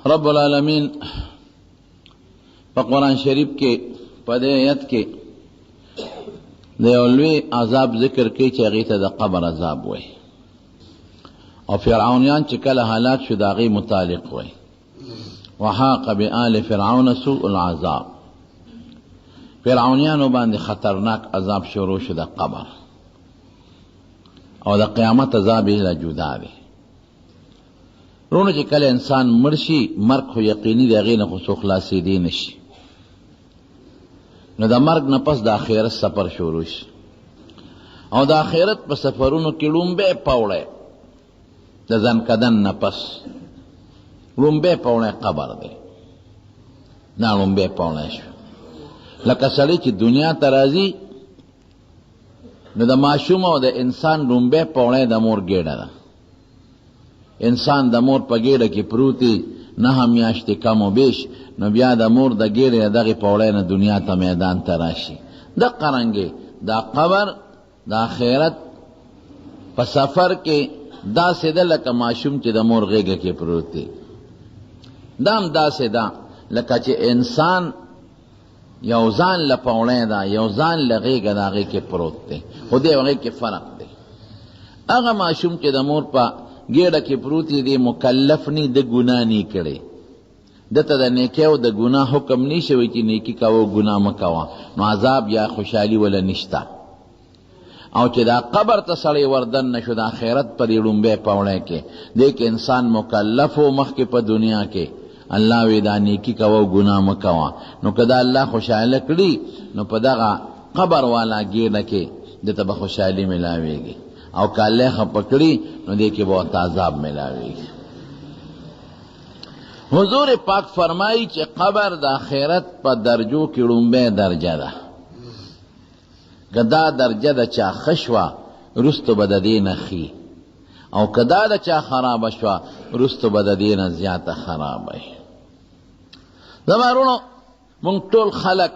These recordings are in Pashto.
رب العالمین په قرآن شریف کې په دې آیت کې د یو لوی عذاب ذکر کوي چې هغې ته د قبر عذاب وایي، او فرعونیان چې کله هلاک شو د هغې متعلق وایي وحاق بآل فرعون سوء العذاب. فرعونیانو باندې خطرناک عذاب شروع شو د قبر، او د قیامت عذاب یې لا جدا دی. رونو چې کله انسان مړ شي، مرګ خو یقیني د هغې نه خو څو خلاصېدی نه شي، نو د مرګ نه پس د آخرت سفر شروع شي، او د آخرت په سفرونو کې لومبی پوړی د ځنکدن نه پس لومبی پوړی قبر دی. دا لومبی پوړی شو. لکه سړی چې دنیا ته راځي، نو د ماشوم او د انسان لومبی پوړی د مور ګېډه ده. انسان د مور په ګېډه کې پروتي 9 میاشتې کم و بیش، نو بیا د مور د ګېډې دغې پوړی نه دنیا ته میدان ته راشي. دقه رنګې دا قبر د آخرت په سفر کې داسې ده لکه ماشوم چې د مور غېږه کې پروت دی. دا هم داسې ده لکه چې انسان یو ځان له پوړی ده، یو ځان له غېږه د هغې کې پروت دی، خو دې هغې کې فرق دی. هغه ماشوم چې د مور په ګېډه کې پروت دی مکلف نی، د ګناه نی کړی، دته د نیکۍ او د ګناه حکم نی شوی چې نیکي کوه او ګناه مه کوه، نو عذاب یا خوشحالي وله نشته. او چې دا قبر ته سړی وردن نشو د آخرت په دې لومبی پوړی کې، دې کې انسان مکلف و مخکې په دنیا کې، الله وی دا نیکي کوه او ګناه مه کوه، نو که دا الله خوشحاله کړي نو په دغه قبر والا ګېډه کې دته به خوشحالي ملاویږي، او که الله خفه کړي نو دې کې به ورته عذاب ملاویږي. حضور پاک فرمایي چې قبر د آخرت په درجو کې لومبی درجه ده. که دا درجه د چا ښه شوه، وروستو به د دې نه ښي، او که دا د چا خرابه شوه، وروستو به د دې نه زیاته خرابه وي. زما وروڼو، مونږ ټول خلک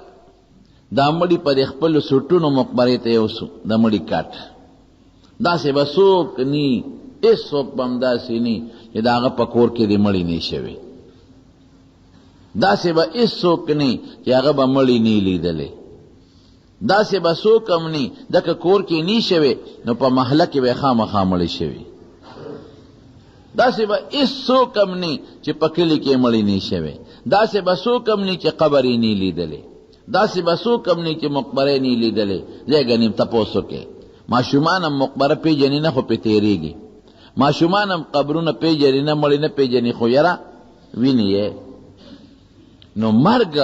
دا مړي په دې خپلو سوټونو مقبرې ته یوسو، د مړي کټ داسې به څوک نی، هېڅوک به هم داسې نی چې د هغه په کور کې دې مړي نه شوي، داسې به هېڅوک نی چې هغه به مړي نه لیدلی، داسې به څوک هم نی دکه کور کې نی شوي نو په محله کې به خامخا مړي شوي، داسې به هېڅوک هم نی چې په کلي کې مړي نه شوي، داسې به څوک هم نی چې قبر یې نه لیدلی، داسې به څوک هم نی چې مقبره یې نه لیدلی. ځای ګنیم تپوس وکړې، ماشومان هم مقبره پیژني نه، خو پې تېرېږي، ماشومان هم قبرونه پیژني نه، مړي نه پیژني، خو یاره ویني یې. نو مرګ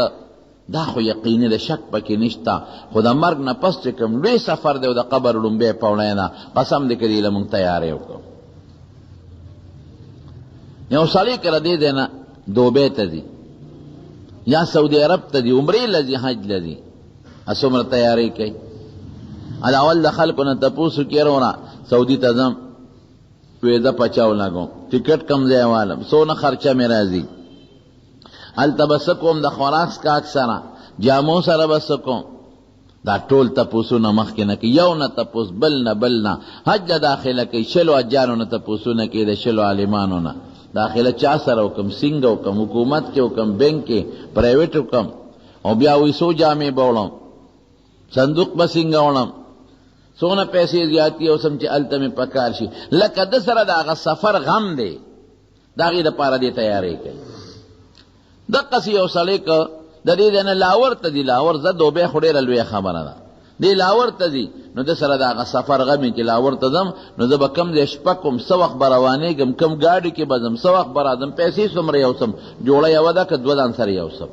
دا خو یقیني د شک پکې نشته، خو د مرګ نه پس چې کوم لوی سفر دی او د قبر لومبی پوړی نه، قسم دې کړي له مونږ تیاری وکړو. یو سړی که له دې ځای نه دوبۍ ته ځي، یا سعودي عرب ته ځي، عمرې له ځي، حج له ځي، څومره تیاری کوي. اول د خلکو نه تپوس وکړي وروره سعودي ته ځم، ویزه پچاو لګوم، ټکټ کم ځای والم، څونه خرچه مې راځي، هلته به څه کوم، د خوراک څښاک سره جامو سره به څه کوم، دا ټول تپوسونه مخکې نه کوي. یو نه تپوس، بل نه، بل نه. حج له داخله کوي، 20 حجانو نه تپوسونه کوي، د 20 عالمانو نه. داخله چا سره وکم، څنګه وکم، حکومت کې وکم، بینک کې، پرایویټ وکم، او بیا وایي څو جامې به وړم، صندوق به څنګه وړم، څونه پیسې زیاتې اوسم چې هلته مې پکار شي. لکه ده سره د هغه سفر غم دی، د هغې دپاره دې تیاری کوي. دقسې یو سړی که د دې ځای نه لاور ته ځي، لاور زه دوبۍ خو ډېره لویه خبره ده، دې لاور ته ځي، نو ده سره د هغه سفر غم چې لاور ته ځم نو زه به کم ځای شپه کوم، څه وخت به روانېږم، کم ګاډي کې به ځم، څه وخت به راځم، پیسې څومره یوسم، جوړه یوه ده که 2 ځان سره یوسم.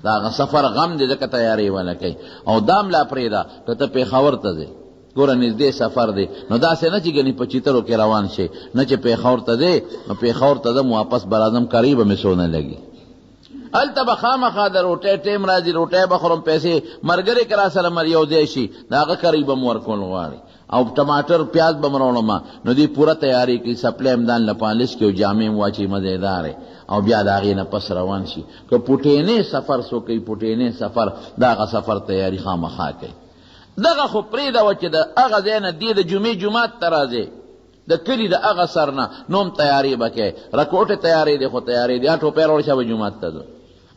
د هغه سفر غم دی، ځکه تیاری یې ونه کوي. او دا هم لا پرېږده که ته پېښور ته ځې، ګوره نږدې سفر دی، نو داسې نه چې ګنې په چیترو کې روان شي، نه چې پېښور ته ځې، نو پېښور ته ځم واپس به راځم، کاري به مې څونه لګي. هلته به خامخا د روټۍ ټیم راځي، روټۍ به خورم، پیسې ملګري که را سره مر یو ځای شي، د هغه کاري به م ورکول غواړي، او ټماټر پیاز به م راوړم، نو دوی پوره تیاری کوي، سپلی هم ځان له پالش کړي او جامې م واچوي مزېدارې، او بیا د هغې نه پس روان شي. که پوټینې سفر څوک کوي، پوټینې سفر، د هغه سفر تیاری خامخا کوي. دغه خو پرېږده وه چې د هغه ځای نه دې د جمعې جومات ته راځې، د کلي د هغه سر نه نوم تیاری به کوې رکوټې تیاری دی خو تیاری دی ټوپۍ راوړه چا به جومات ته ځو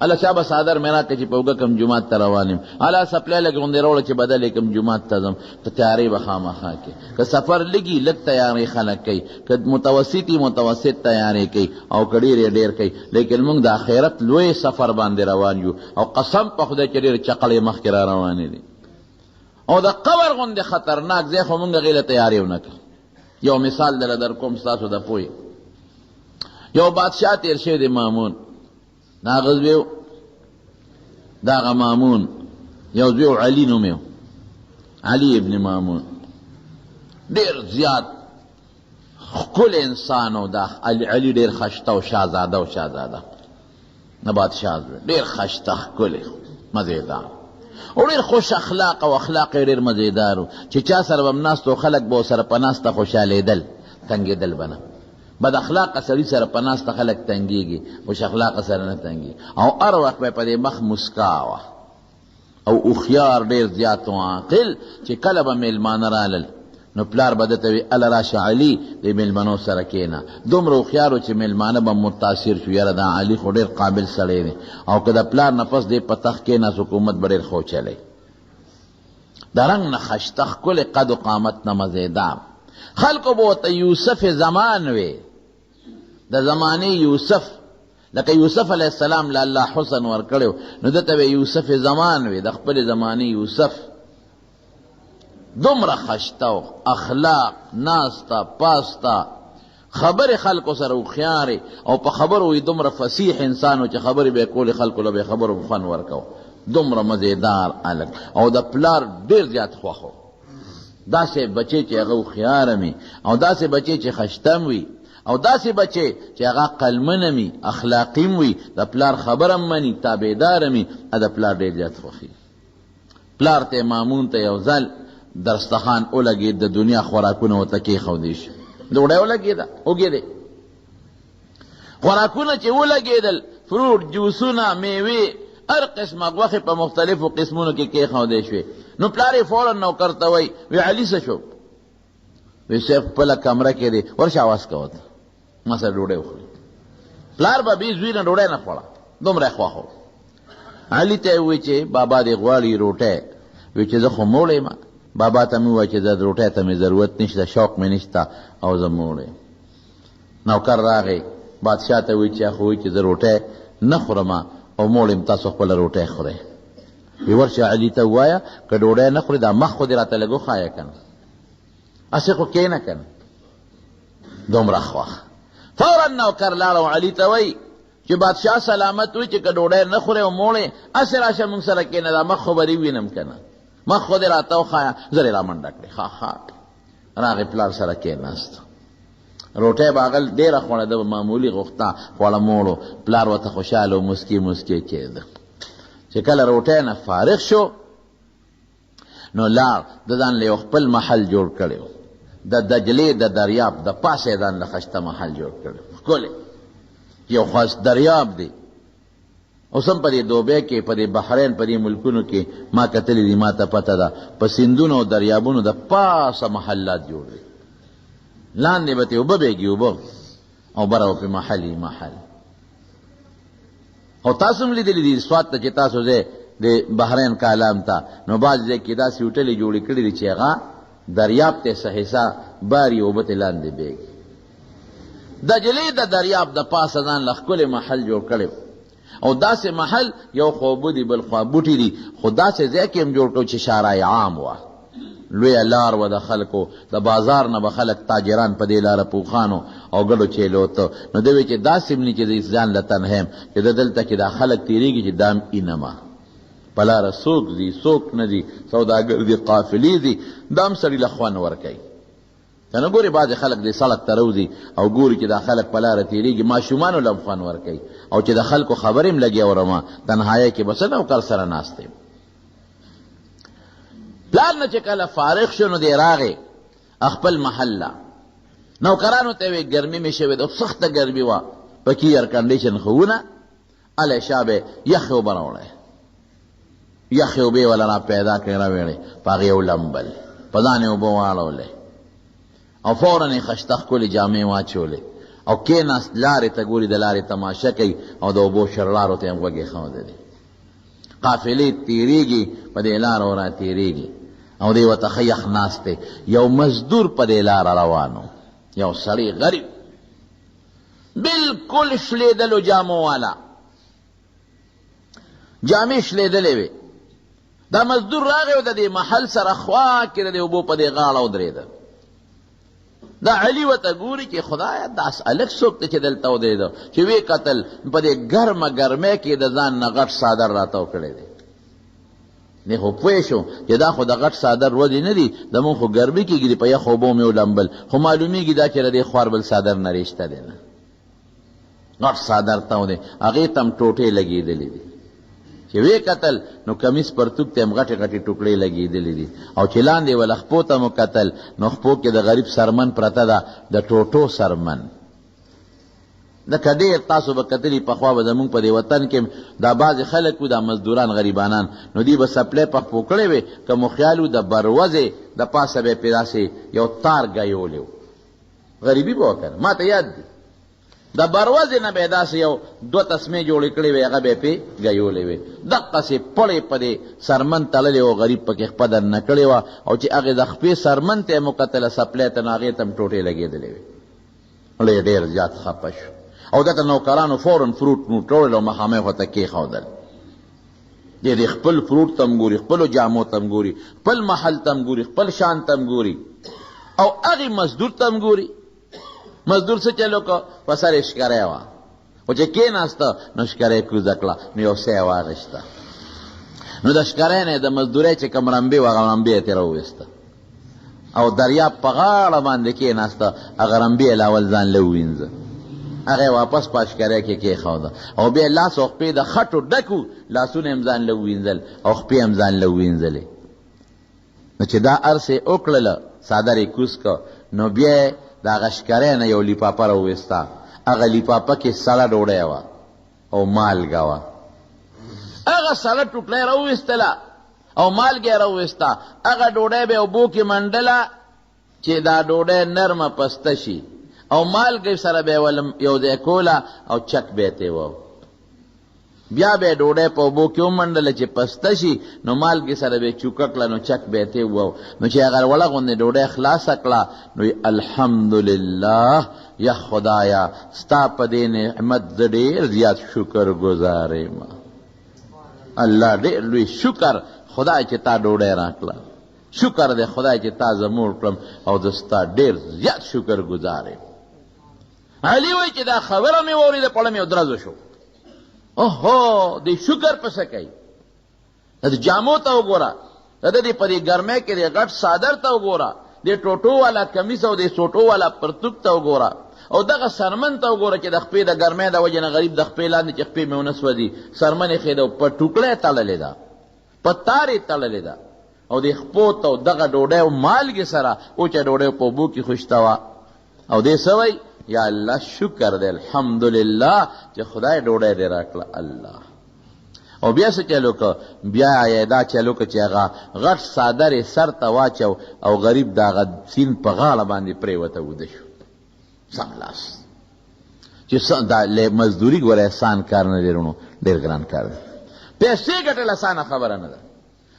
الله چا به څادر مې راکړه چې په اوږه کم جومات ته روان یم الله سپلی لږ غوندې راوړه چې بدل یې کم جومات ته ځم ته تیاری به خامخا کوې که سفر لږي لږ تیاری خلک کوي که متوسطي متوسط تیاری کوي او که ډېر یې ډېر کوي لیکن موږ د آخرت لوی سفر باندې روان یو او قسم په خدای چې ډېر چقړې مخکې را روانې دي او د قبر غوندې خطرناک ځای خو موږ هغې له تیاری ونه کړو یو مثال دله در کوم ستاسو د پوهې یو بادشاه تېر شوی دی مامون هغه زوی د هغه مامون یو زوی علي نوم یې علي ابن مامون ډېر زیات ښکلی انسان و دا علي ډېر خشته و شهزاده و شهزاده نه بادشاه زوی ډېر خشته ښکلی مزېدار او ډېر خوش اخلاق او اخلاق یې ډېر مزېدار و چې چا سره به م ناست و خلک به ورسره په ناسته خوشحالېدل تنګېدل به نه بد اخلاقه سړي سره په ناسته خلک تنګېږي خوش اخلاقه سره نه تنګېږي او هر وخت به یې په دې مخ مسکا وه او هوښیار ډېر زیات و عاقل چې کله به میلمانه رالل نو پلار به ده ته وي اله راشه علي د میلمنو سره کښېنه دومره هوښیار و چې میلمانه به متاثر شو یاره دا علي خو ډېر قابل سړی دی او که د پلار نه پس دی په تخت کښېناست حکومت به ډېر ښه چلی د رنګ نه خشته ښکلی قد و قامت نه مزېدار خلکو به ورته یوسف زمان وی د زمانې یوسف لکه یوسف علیه السلام له الله حسن ورکړی نو ده ته به یوسف زمان وی د خپلې زمانې یوسف دومره خشته و اخلاق ناسته پاسته خبرې خلکو سره هوښیارې او په خبرو یې دومره فصیح انسان و چې خبرې به یې کولې خلکو له به یې خبرو خوند ورکو دومره مزېدار هلک او د پلار ډېر زیات خوښ و داسې بچی چې هغه هوښیاره وي او داسې بچی چې خشته وي او داسې بچی چې هغه قلمن وي اخلاقي وي د پلار خبره مني تابعدار وي د پلار ډېر زیات خوښي پلار ته مامون ته یو ځل دسترخوان ولګېد د دنیا خوراکونه ورته کېښودی شي ډوډۍ ولګېده وږې دی خوراکونه چې ولګېدل فروټ جوسونه میوې هر قسمه غوښې په مختلفو قسمونو کې کېښودی شوې نو پلار یې فورا نوکر ته وایي وی علي څه شو وی صاحب خپله کمره کې دی ورشه اواز کوه ته ما سره ډوډۍ وخوري پلار به بې زوی نه ډوډۍ نه خوړه دومره یې خوښ و علي ته یې ووایي چې بابا دې غواړي روټۍ وی چې زه خو موړ یم بابا ته مې ووایه چې د روټۍ ته مې ضرورت نشته شوق مې نشته او زه موړ یم نوکر راغی بادشاه ته وایي چې خو وایي چې زه روټۍ نه خورم او موړ یم تاسو خپله روټۍ خورئ وی ورشه علي ته ووایه که ډوډۍ نه خوري دا مخ خو دې راته لږ وښایه که نه هسې خو کښېنه که نه دومره خوښ فورا نوکر لاړ او علي ته وایي چې بادشاه سلامت وي چې که ډوډۍ نه خورې او موړې هسې راشه مونږ سره کښېنه دا مخ خو به دې وینم که نه مخ خو دې راته وښایه زر یې را منډه کړې ښه راغې پلار سره کښېناست روټۍ به هغه ډېره خوړه ده معمولي غوښته خوړه موړو پلار ورته خوشحاله و مسکي مسکي کېده چې کله روټۍ نه فارغ شو نو لاړ د ځان له یو خپل محل جوړ کړی و د دجلې د دریاب د پاسه یې ځان له خشته محل جوړ کړی و ښکلی یو خاص دریاب دی اوس هم په دې دوبۍ کې په دې بحرین په دې ملکونو کې ما کتلي دي ما ته پته ده په سیندونو او دریابونو د پاسه محلات جوړ دي لاندې به ترې اوبه بهېږي اوبه او بره به پرې محل او تاسو هم لیدلي دي سوات ته چې تاسو ځئ د بحرین کالام ته نو بعض ځای کې داسې هوټلې جوړې کړي دي چې هغه دریاب ته څه حصه باري اوبه ترې لاندې بهېږي دجلې د دریاب د پاسه ځان له ښکلی محل جوړ کړی او داسې محل یو خوا اوبه دي بل خوا بوټي دي خو داسې ځای کې هم جوړ کړو چې شارع عام وه لویه لار وه د خلکو د بازار نه به خلک تاجران په دې لاره پوخانو او ګډو چیلو ته نو ده وایي چې داسې هم نه چې د ځان له تنهیم چې د دلته کې دا خلک تېرېږي چې دا هم اینمه په لاره څوک ځي څوک نه ځي سوداګر دي قافلې دي دا هم سړي له خوند ورکوي که نه ګورې بعضې خلک دې سړک ته روځي او ګوري چې دا خلک په لاره تېرېږي ماشومانو له هم خوند ورکوي او چې د خلکو خبرې هم لګیا ورمه تنهایۍ کې به څه نوکر سره ناست یم پلار نه چې کله فارغ شو نو دی راغی خپل محله نوکرانو ته وی ګرمي مې شوې ده سخته ګرمي وه پکې ایئر کنډیشن خو ونه هلی شا به یخې اوبه راوړی یخې اوبې وله را پیدا کړې راویړې په هغې یو لمبل په ځان یې اوبه واړولې او فوراً یې خشته ښکلې جامې واچولې او کېناست، لارې ته ګوري، د لارې تماشه کوي او د اوبو شرلارو ته یې غوږ ایښودلی. قافلې تېرېږي، په دې لارو را تېرېږي او دی ورته ښه یخ ناست دی. یو مزدور په دې لاره روان و، یو سړی غریب بلکل شلیدلو جامو والا، جامې شلیدلې وې. دا مزدور راغی او د دې محل سره خوا کې د اوبو په دې غاړه ودرېده. دا علي ورته ګوري چې خدایه داس هلک څوک دی چې دلته ودرېده، چې ویې کتل په دې ګرمه ګرمۍ کې د ځان نه غټ څادر راتاو کړی دی. دی خو پوه شو چې دا خو د غټ څادر ودې نه دي، زمونږ خو ګرمي کېږي په یخ اوبو مې ولمبل، خو معلومیږي دا چې د دې خوار بل څادر نه رشته دی نه، غټ څادر تاو دی، هغې ته هم ټوټې لګېدلې دي. چې وی قتل نو کمیس پرتوک ته هم غټې غټې ټوکړې لګېدلې دي، او چې لاندې وله خپو ته مو کتل نو خپو کې د غریب سرمن پرته ده، د ټوټو سرمن. لکه ډېر تاسو به کتلي پخوا به زمونږ په دې وطن کې دا بعضې خلک وو، دا مزدوران غریبانان، نو دوی به سپلی په خپو کړی وې، که مو خیال وو د بروزې د پاسه به یې پرې داسې یو تار ګیولی و، غریبي به وکړه. ما ته یاد دي د بروزې نه به یې داسې یو دوه تسمې جوړې کړې وې، هغه به یې پرې ګیولې وې، دقسې پړې په دې سرمن تړلې و، غریب پکې خپه درنه کړې وه، او چې هغې د خپې سرمن ته یې مو کتله سپلی ته، نو هغې ته هم ټوټې لګېدلې وې. مړی ډېر زیات خفه شو او دته نوکرانو فوراً فروټ موټ راوړل او مخامخ ورته کېښودل. دې خپل فروټ ته هم ګوري، خپلو جامو ته هم ګوري، خپل محل ته هم ګوري، خپل شان ته هم ګوري، او هغې مزدور ته هم ګوري. مزدور څه چلو که په سر یې شکری وه، خو چې کېناسته نو شکری یې کوزه کړه، نو یو څه یې واخېسته، نو د شکری نه یې د مزدورۍ چې کوم رمبې وه هغه رمبې یې ترې راوویسته او دریاب په غاړه باندې کېناسته، هغه رمبې یې لاول ځان له ووینځه، هغه واپس په اشکری کې کېښوده، او بیا لاس او خپې د خټو ډکو، لاسونه یې هم ځان له ووینځل او خپې هم ځان له ووینځلې. نو چې دا هر څه یې وکړله، څادر یې کوز که، نو بیا یې د هغه شکری نه یو لیپاپه راوویسته، هغه لیپاپه کې سړه ډوډۍ وه او مالګه وه. هغه سړه ټوټۍ راوویستله او مالګه یې راوویسته، هغه ډوډۍ به یې اوبو کې منډله چې دا ډوډۍ نرمه پسته شي، او مالګې سره به یې یو ځای کوله او چک به یې تېوه، بیا به یې ډوډۍ په اوبو کې ومنډله چې پسته شي، نو مالګې سره به یې چوکه کړه، نو چک به یې تېوه. نو چې هغه وړه غوندې ډوډۍ خلاصه کړه، نو الحمدلله، یا خدایا ستا په دې نعمت زه ډېر زیات شکر ګزار یم. الله ډېر لوی شکر خدای چې تا ډوډۍ راکړه، شکر دی خدای چې تا زه موړ کړم، او زه ستا ډېر زیات شکر ګزار یم. علي وایي چې دا خبره مې واورېده، پړه مې ودرزه شو. اوهو دې شکر پسې کوي، د جامو ته وګوره، د دې په دې ګرمۍ کې دې غټ څادر ته وګوره، دې ټوټو والا کمیس او دې سوټو والا پرتوک ته وګوره، او دغه سرمن ته وګوره چې د خپې د ګرمۍ د وجې نه غریب د خپې لاندې چې خپې مې ونه سوځي، سرمن یې ښې ده په ټوکړه یې تړلې ده، په تار یې تړلې ده، او دې خپو ته دغه ډوډۍ او مالګې سره وچه ډوډۍ په اوبو کې خوشته وه، او دې څه وایي یا الله شکر دی الحمدلله چې خدای ډوډۍ دې راکړه الله. او بیا څه چلو که، بیا یې دا چلو که چې هغه غټ څادر یې سر ته واچو او غریب د هغه سیند په غاړه باندې پرېوته وده شو سملاس. چې دا مزدوري ګوره احسان کار نه دی رونو، ډېر ګران کار دی. پیسې ګټل اسانه خبره نه ده.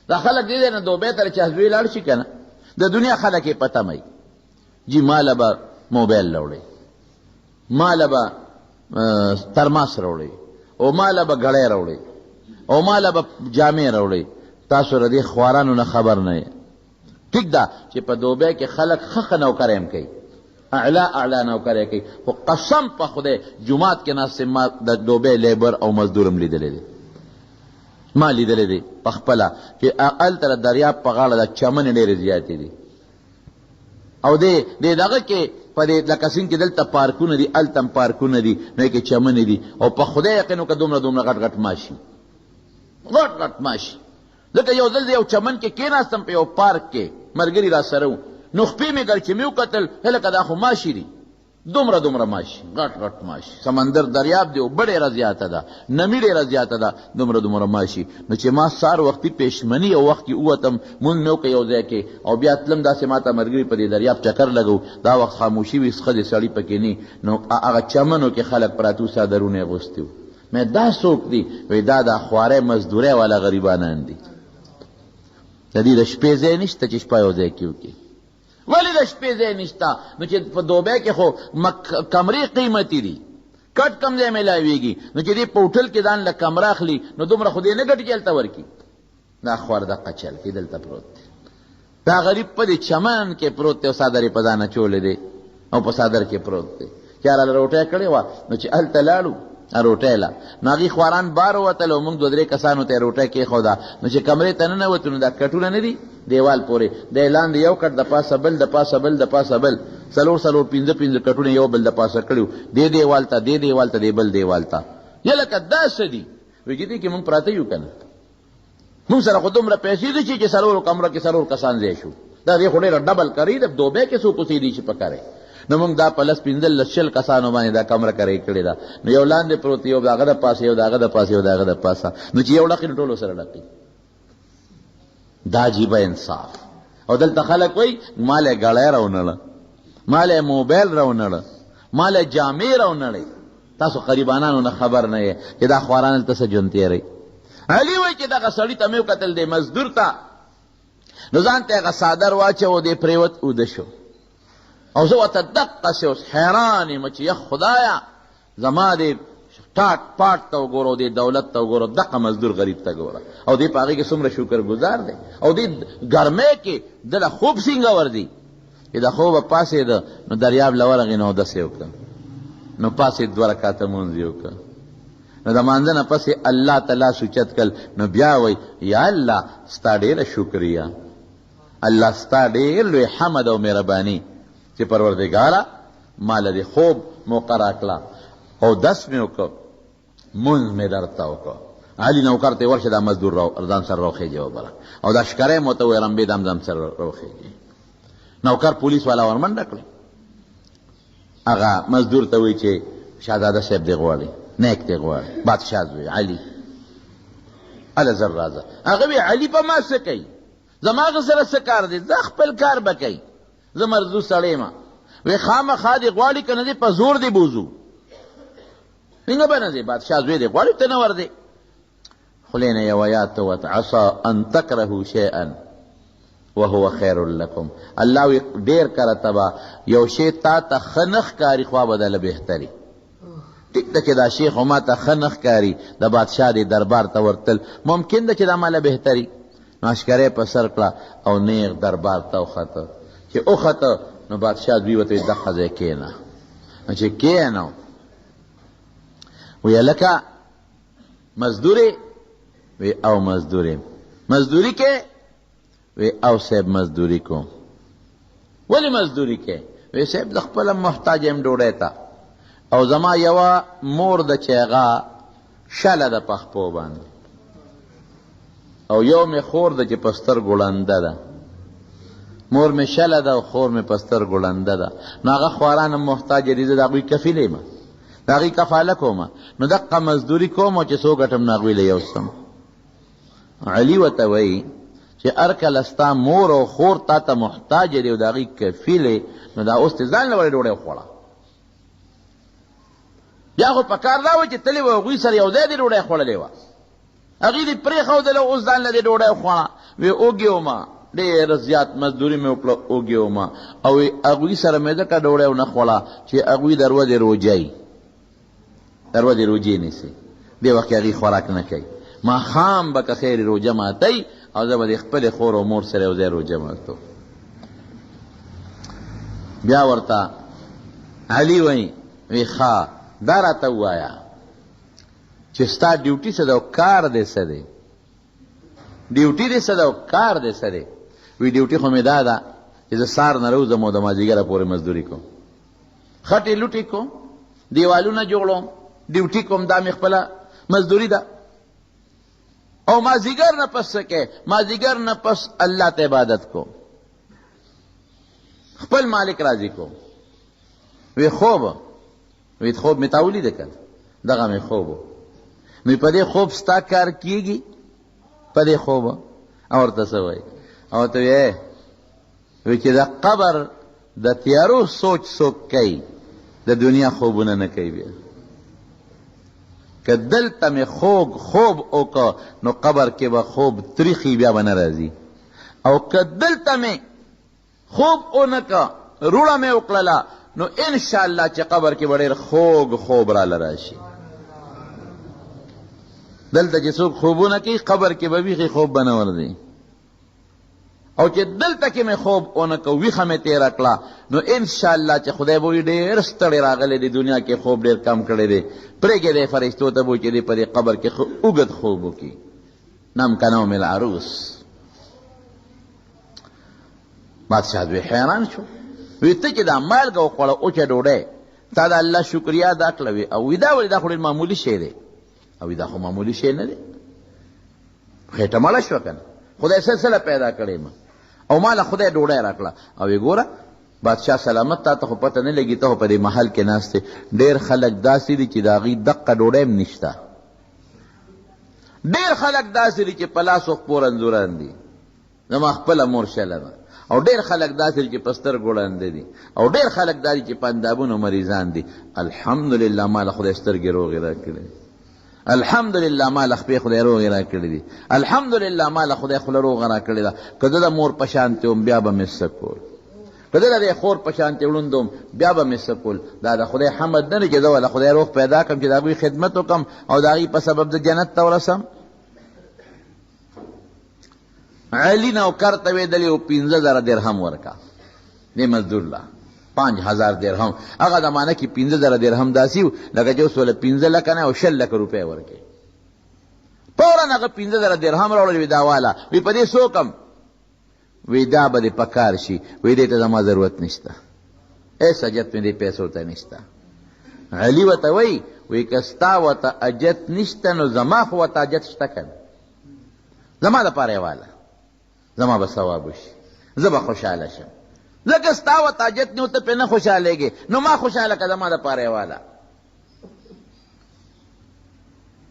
دا خلک دې نه دوبۍ ته چې حزبې لاړ شي که نه، د دنیا خلک یې پته مئ جي ماله به موبایل راوړئ، ماله به ترماس راوړئ، او ماله به ګړی راوړئ، او ماله به جامې راوړئ. تاسو ردې خوارانو نه خبر نه یې. ټیک ده چې په دوبۍ کې خلک ښه نوکرۍ هم کوي، اعلی نوکرۍ کوي، خو قسم په خدای جومات کې ناست ما د دوبۍ لیبر او مزدور هم لیدلی دی، ما لیدلی دی په خپله چې هلته د دریاب په غاړه د چمنې ډېرې زیاتې دي، او دې دغه کې په دې لکه سیند کې دلته پارکونه دي، هلته هم پارکونه دي، نو کې چمنې دي، او په خدای یقین وکړه دومره دومره غټ غټ ماشي، غټ غټ ماشي. لکه یو ځل یو چمن کې کېناستم په یو پارک کې، ملګري را سره وو، نو خپې مې ګر چې مې وکتل هلکه دا خو ماشي دي، دومره دومره ماشي، غټ غټ ماشي، سمندر دریاب دی اوبه ډېره زیاته ده، نمي ډېره زیاته ده، دومره دومره ماشي. نو چې ما سار وختي پېشمني یو وخت کې ووتم، مونځ مې وکړ یو ځای کې، او بیا تلم داسې ما ته ملګري په دې دریاب چکر لګو، دا وخت خاموشي وي، څښه د سړي پکې نه، نو هغه چمنو کې خلک پراته وو، څادرونه یې اغوستي وو. مې دا څوک دي؟ وایي دا د خوارۍ مزدورۍ والا غریبانان دي، د دې د شپې ځای نشته چې شپه یو ځای کې وکړي. ولی د شپې ځای نشته؟ نو چې په دوبۍ کې خو کمرې قیمتي دي، کټ کم ځای میلاویږي، نو چې دې په هوټل کې ځان له کمره اخلي نو دومره خو دې نه ګټي چې هلته ورکړي. دا خوار دقه چل کې دلته پروت دی، دا غریب په دې چمن کې پروت دی او څادر یې په ځان اچولی دی او په څادر کې پروت دی. چا راله روټۍ کړې وه نو چې هلته لاړو روټۍ له، نو هغې خواران بار ووتل او موږ 2-3 کسانو ته یې روټۍ کېښوده. نو چې کمرې ته ننوتو نو دا کټونه نه دي دیوال پورې، دی لاندې یو کټ، د پاسه بل، د پاسه بل، د پاسه بل، 4 کټونه یو بل د پاسه کړي، دې دیوال ته، دې دیوال ته، دې بل دیوال ته. یا لکه دا څه دي؟ وایي چې دې کې مونږ پراته یو که نه، مونږ سره خو دومره پیسې دي چې 4 کمره کې 4 کسان ځای شو. دا دې خو ډېره ډبل کري، د دوبۍ کې څوک اوسېدي چې په کرئ. نو موږ دا په 15 کسانو باندې دا کمره کرۍ کړې ده. نو یو لاندې پروت، یو د هغه د پاسه، یو د هغه د پاسه، یو د هغه د پاسه، نو چې یو ډقي نو ټولو سره ډقي. دا عجیبه انصاف. او دلته خلک وایي مال یې ګړی راونړه، مال یې موبایل راونړه، مال یې جامې راونړئ. تاسو غریبانانو نه خبر نه یې چې دا خواران هلته څه ژوند تېروي. علي وایي چې دغه سړي ته مې وکتل، دی مزدور ته، نو ځان ته یې هغه څادر واچو، دی پرېوت، اوده شو. او زه ورته دقسې اوس حیران یم چې یا خدایه زما دې ټاټ پاټ ته وګوره او دې دولت ته وګوره، دقه مزدور غریب ته ګوره، او دې په هغې کې څومره شکر گزار دی، او دې ګرمۍ کې ده له خوب څنګه ورځي چې د خوبه پاڅېده نو دریاب له ورغې نو اودس یې وکړه، نو پاسې 2 رکعته مونځ یې وکړه، نو د مانځه نه پسې الله ته لاس اوچت کړل، نو بیا وایي یا الله ستا ډېره شکریه، الله ستا ډېر لوی حمد او مهرباني چې پروردګاره ماله دې خوب موقع راکړه او دس مې وکړه، مونځ مې درته وکړه. علي نوکر ته ورشه دا مزدور ځان سره راوخېږي وبره، او دا ښکری مو ته وایي رمبې دم ځان سره راوخېږي. نوکر پولیس والا ورمنډه کړې، هغه مزدور ته وایي چې شهزاده صاحب دې غواړي، نیک دې غواړي. بادشاه زوی علي هله زر راځه. هغه وایي علي په ما څه کوي، زما هغه سره څه کار دی، زه خپل کار به کوي، زه مرزو سړی یم. وی خامخا دې غواړي که نه دې په زور دې بوځو، څنګه به نه ځې، بادشاه زوی دې غواړي ته نه ورځې. خولې نه یو آیات وت عسى ان تکرهوا شیئا وهو خیر لکم. الله وی ډېر کله تبا یو شی تا ته ښه نه ښکاري خوا به دله بهتري. ټیک ده چې دا شی خو ما ته ښه نه ښکاري، د بادشاه دې دربار ته ورتل ممکن ده چې دا ماله بهتري. نو اشکری په سر کړه او نیغ دربار ته وخته. چې وخته نو بادشاه دوی ورته دغه ځای کېنه. نو چې کېنو ویې لکه مزدورې؟ وی او مزدورې. مزدوري کې؟ وی او صاحب مزدوري کوم. ولې مزدوري کې؟ وی صاحب د خپله محتاج یم ډوډۍ ته، او زما یوه مور ده چې هغه شله ده په خپو باندې، او یو مې خور ده چې په سترګو ړنده ده. مور مې شله ده او خور مې په سترګو ړنده ده. نو هغه خواران محتاج دي، زه د هغوی کفیل یم، د هغوی کفاله کوم. نو دقه مزدوري کوم او چې څو ګټم نو هغوی له یوسم. علي ورته وایي چې هر کله ستا مور او خور تا ته محتاج دي او د هغوی کفیل، نو دا اوس ته ځان له ولې ډوډۍ وخوړه. بیا خو په کار دا وه چې تلې وه هغوی سره یو ځای دې ډوډۍ خوړلې وه، هغوی دې پرېښودله، اوس ځان له دې ډوډۍ وخوړه. وی اوږې ومه، ډېره زیات مزدوري مې وکړه، اوږې ومه، او هغوی سره مې ځکه ډوډۍ ونه خوړه چې هغوی د ورځې روجی، د ورځې روجې نیسي، دې وخت کې هغوی خوراک نه کوي. ماښام به که خیر روجه ماتئ او زه به د خپلې خور او مور سره یو ځای روجه ماتو. بیا ورته علي وایي وی ښه دا راته ووایه چې ستا ډیوټي څه ده او کار دې څه دی، ډیوټي دې څه ده او کار دې څه دی. وی ډیوټي خو مې دا ده چې زه سار نه روزم او د مازدیګره پورې مزدوري کوم، خټې لوټې کوم، دیوالونه جوړوم، ډیوټي کوم، دا مې خپله مزدوري ده. او مازدیګر نه پس څه کوې؟ مازدیګر نه پس الله ته عبادت کوم، خپل مالک راضي کوم. وی خوب وی خوب می تاولی ده کن دغه می خوب نو په دې خوب ستا کار کیږي په دې خوب او ورته څه وایي او ته وی چې د قبر د تیارو سوچ څوک کوي د دنیا خوبونه نه کوي بیا که دلته مې خوب وکړه نو قبر کې به خوب تریخي بیا به نه راځي او که دلته مې خوب ونه کړه روړه مې وکړله نو انشاءالله چې قبر کې به ډېر خوب راله راشي دلته چې څوک خوبونه کوي قبر کې به بیخي خوب به نه ورځي او چې دلته کې مې خوب ونه کړه ویښه مې تېره کړه نو انشاءالله چې خدای به وي ډېر ستړی راغلی دی دنیا کې خوب ډېر کم کړی دی پرېږدی دی فرشتو ته به چې دی په دې قبر کې اوږد خوب وکړي نم که نوم العروس بادشاه دوی حیران شو وی ته چې دا مالګه وخوړه اوچه ډوډۍ تا د الله شکریا ادا کړه وي او وي دا ولې دا خو ډېر معمولي شی دی او دا خو معمولي شی نه دی خېټه مړه شوه که نه خدای سلسله پیدا کړې ما او ماله خدای ډوډۍ راکړه او یې ګوره بادشاه سلامت تا ته خو پته نه لګي ته خو په دې محل کې ناست دی ډېر خلک داسې دي چې د هغوی دقه ډوډۍ هم نشته ډېر خلک داسې دي چې په لاس وخپور انځوران دي زما خپله مور شله ده او ډېر خلک داسې دي چې په سترګو ړانده دي او ډېر خلک دا دي چې په اندابونو مریضان دي الحمدلله ما له خدای سترګې روغې راکړې الحمدلله ما له خپې خدای روغې راکړې دي الحمدلله ما له خدای خوله روغه راکړې ده که زه د مور په شانتې وم بیا به مې څه کول که زه د دې خور په شانتې ړوند وم بیا به مې څه کول دا د خدای حمد نه دی چې زه وله خدای روغ پیدا کړم چې د هغوی خدمت وکړم او د هغوی په سبب د جنت ته ورسم علي نوکر ته ویدلې و 15,000 درهم ورکه دې مزدور له 5,000 درهم هغه زمانه کې 15,000 درهم داسې و لکه چې اوس وله 15 لکه نه او 6 لکه روپۍ ورکې فورا هغه 15,000 درهم راوړل وي دا والا وی په دې څه وکړم وی دا به دې په کار شي وی دې ته زما ضرورت نشته هېڅ حاجت مې دې پیسو ته نشته علي ورته وی که ستا ورته حاجت نشته نو زما خو ورته حاجت شته که زما دپاره یې واله زما به ثواب وشي زه به خوشحاله شم ځکه ستا ورته حاجت نه و ته پرې نه خوشحالېږې نو ما خوشحاله که زما دپاره یې واله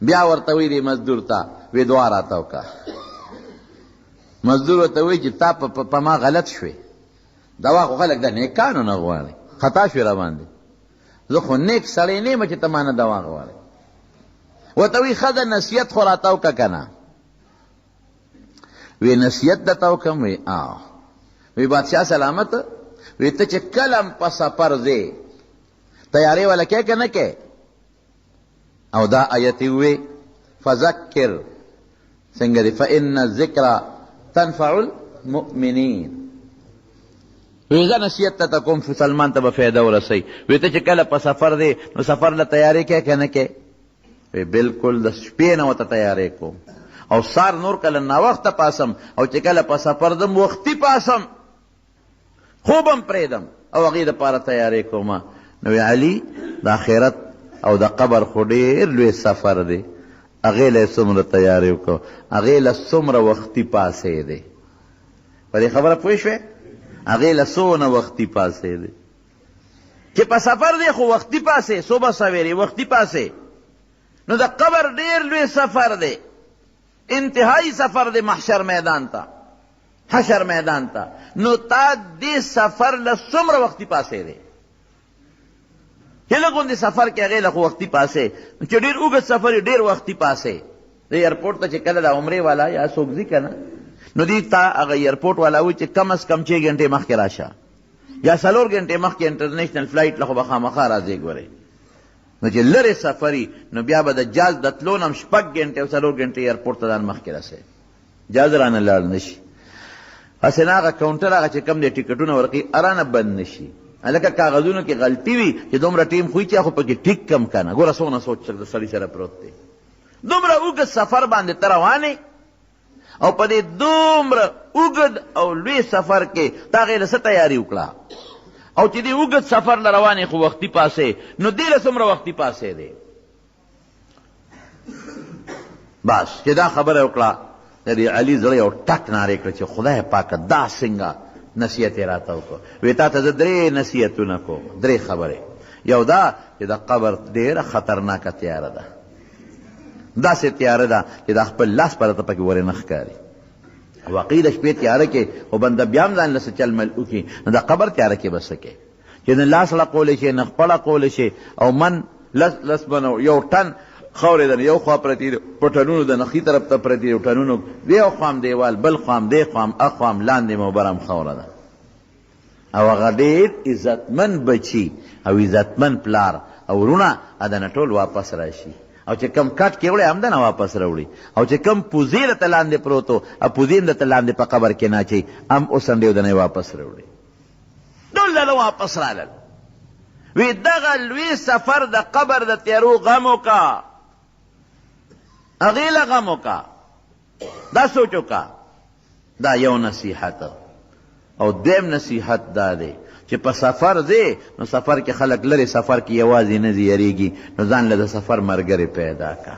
بیا ورته وی دی مزدور ته وی دعا راته وکړه مزدور ورته وی چې تا په ما غلط شوې دوا خو خلک د نیکانو نه غواړي خطا شوې را باندې زه خو نیک سړی نه یم چې ته ما نه دوا غواړې ورته وی ښه ده نصیحت خو راته وکړه که نه وی نصیحت درته وکړم وی وی بادشاه سلامت وی ته چې کله هم په سفر ځې تیارې والا کې که نه کې او دا آیت یې ووی فذکر څنګه دی فإن الذکر تنفع المؤمنین وی زه نصیحت ته کوم مسلمان ته به فایده ورسوي وی ته چې کله په سفر دی نو سفر له تیارې کې که نه کې وی بلکل د شپې نه ورته تیارې کوم او سار نور کله ناوخته پاسم او چې کله په سفر ځم وختي پاسم خوب هم پرېږدم او هغې دپاره تیارې کومه نو علي د آخرت او د قبر خو ډېر لوی سفر دی هغې له یې څومره تیارې وکړو هغې له څومره وختي پاسېدی په دې خبره پوه شوې هغې له څونه وختي پاسېدی چې په سفر دی خو وختي پاسې صبح سویرې وختي پاسې نو د قبر ډېر لوی سفر دی انتہائی سفر دے محشر میدان تا حشر میدان تا نو تا دے سفر لسمر وقتی پاسے دے کہ لگون دے سفر کے اگے لخو وقتی پاسے چو دیر اوگت سفر دیر وقتی پاسے دے ایرپورٹ تا چکل دا عمرے والا یا سوگزی کنا نو دی تا اگا ایرپورٹ والا ہوئی چی کم از کم 6 گھنٹے مخ کے راشا یا 4 گھنٹے مخ کے انٹرنیشنل فلائٹ لخو بخا مخا رازے گورے نو چې لرې سفري نو بیا به د جاز د تلو نه هم 6 ګنټې او 4 ګنټې ایرپورټ ته ځان مخکې رسوي جاز رانه لاړ نه شي هسې نه هغه کاونټر هغه چې کوم دی ټیکټونه ورکوي ارانه بند نه شي هلکه کاغذونو کې غلطي وي چې دومره ټیم خو چې خو پکې ټیک کم که نه ګوره څونه سوچ د سړي سره پروت دی دومره اوږد سفر باندې ته روانې او په دې دومره اوږد او لوی سفر کې تا هغې له څه تیاري وکړه او چې دی اوږد سفر له روانې خو وختي پاسې نو دې له څومره وختي پاسې دی بس چې دا خبره وکړه د دې علي زړه یو ټک نارې کړه چې خدای پاکه دا څنګه نصیحت یې راته وکړه وی تا ته زه 3 نصیحتونه کوم 3 خبرې یو دا چې د قبر ډېره خطرناکه تیاره ده، داسې تیاره ده چې د خپل لاس پرته پکې ورې نه ښکاري. واقعي د شپې تیاره کې خو بنده بیا هم ځان له څه چل مل وکړي، نو د قبر تیاره کې به څه کوې چې نه لاس لقولی شي نه خپله قولی شي، او من لس بنو یو ټن خاورې ده، یو خوا پرتې ده په ټنونو د نخي طرف ته پرتې ده ټنونو، یو خوا هم دیوال بل خوا هم دی خوا هم اخوا هم لاندې موبر هم خاوره ده. او هغه ډېر عزتمن بچي او عزتمن پلار او وروڼه ادنه ټول واپس راشي، او چې کم کټ کې وړی همدنه واپس راوړي، او چې کم پوزې درته لاندې پروت و پوزې هم درته لاندې په قبر کې ناچي هم اوس هم ډېو دنه واپس راوړي. ټول دله واپس رالل. وی دغه لوی سفر د قبر د تیارو غم وکړه، هغې له غم وکړه، دا سوچ وکړه. دا یو نصیحت. او دویم نصیحت دا دی چې په سفر ځې نو سفر کې خلک لرې سفر کې یوازې نه ځي یریږي، نو ځان له د سفر ملګري پیدا که.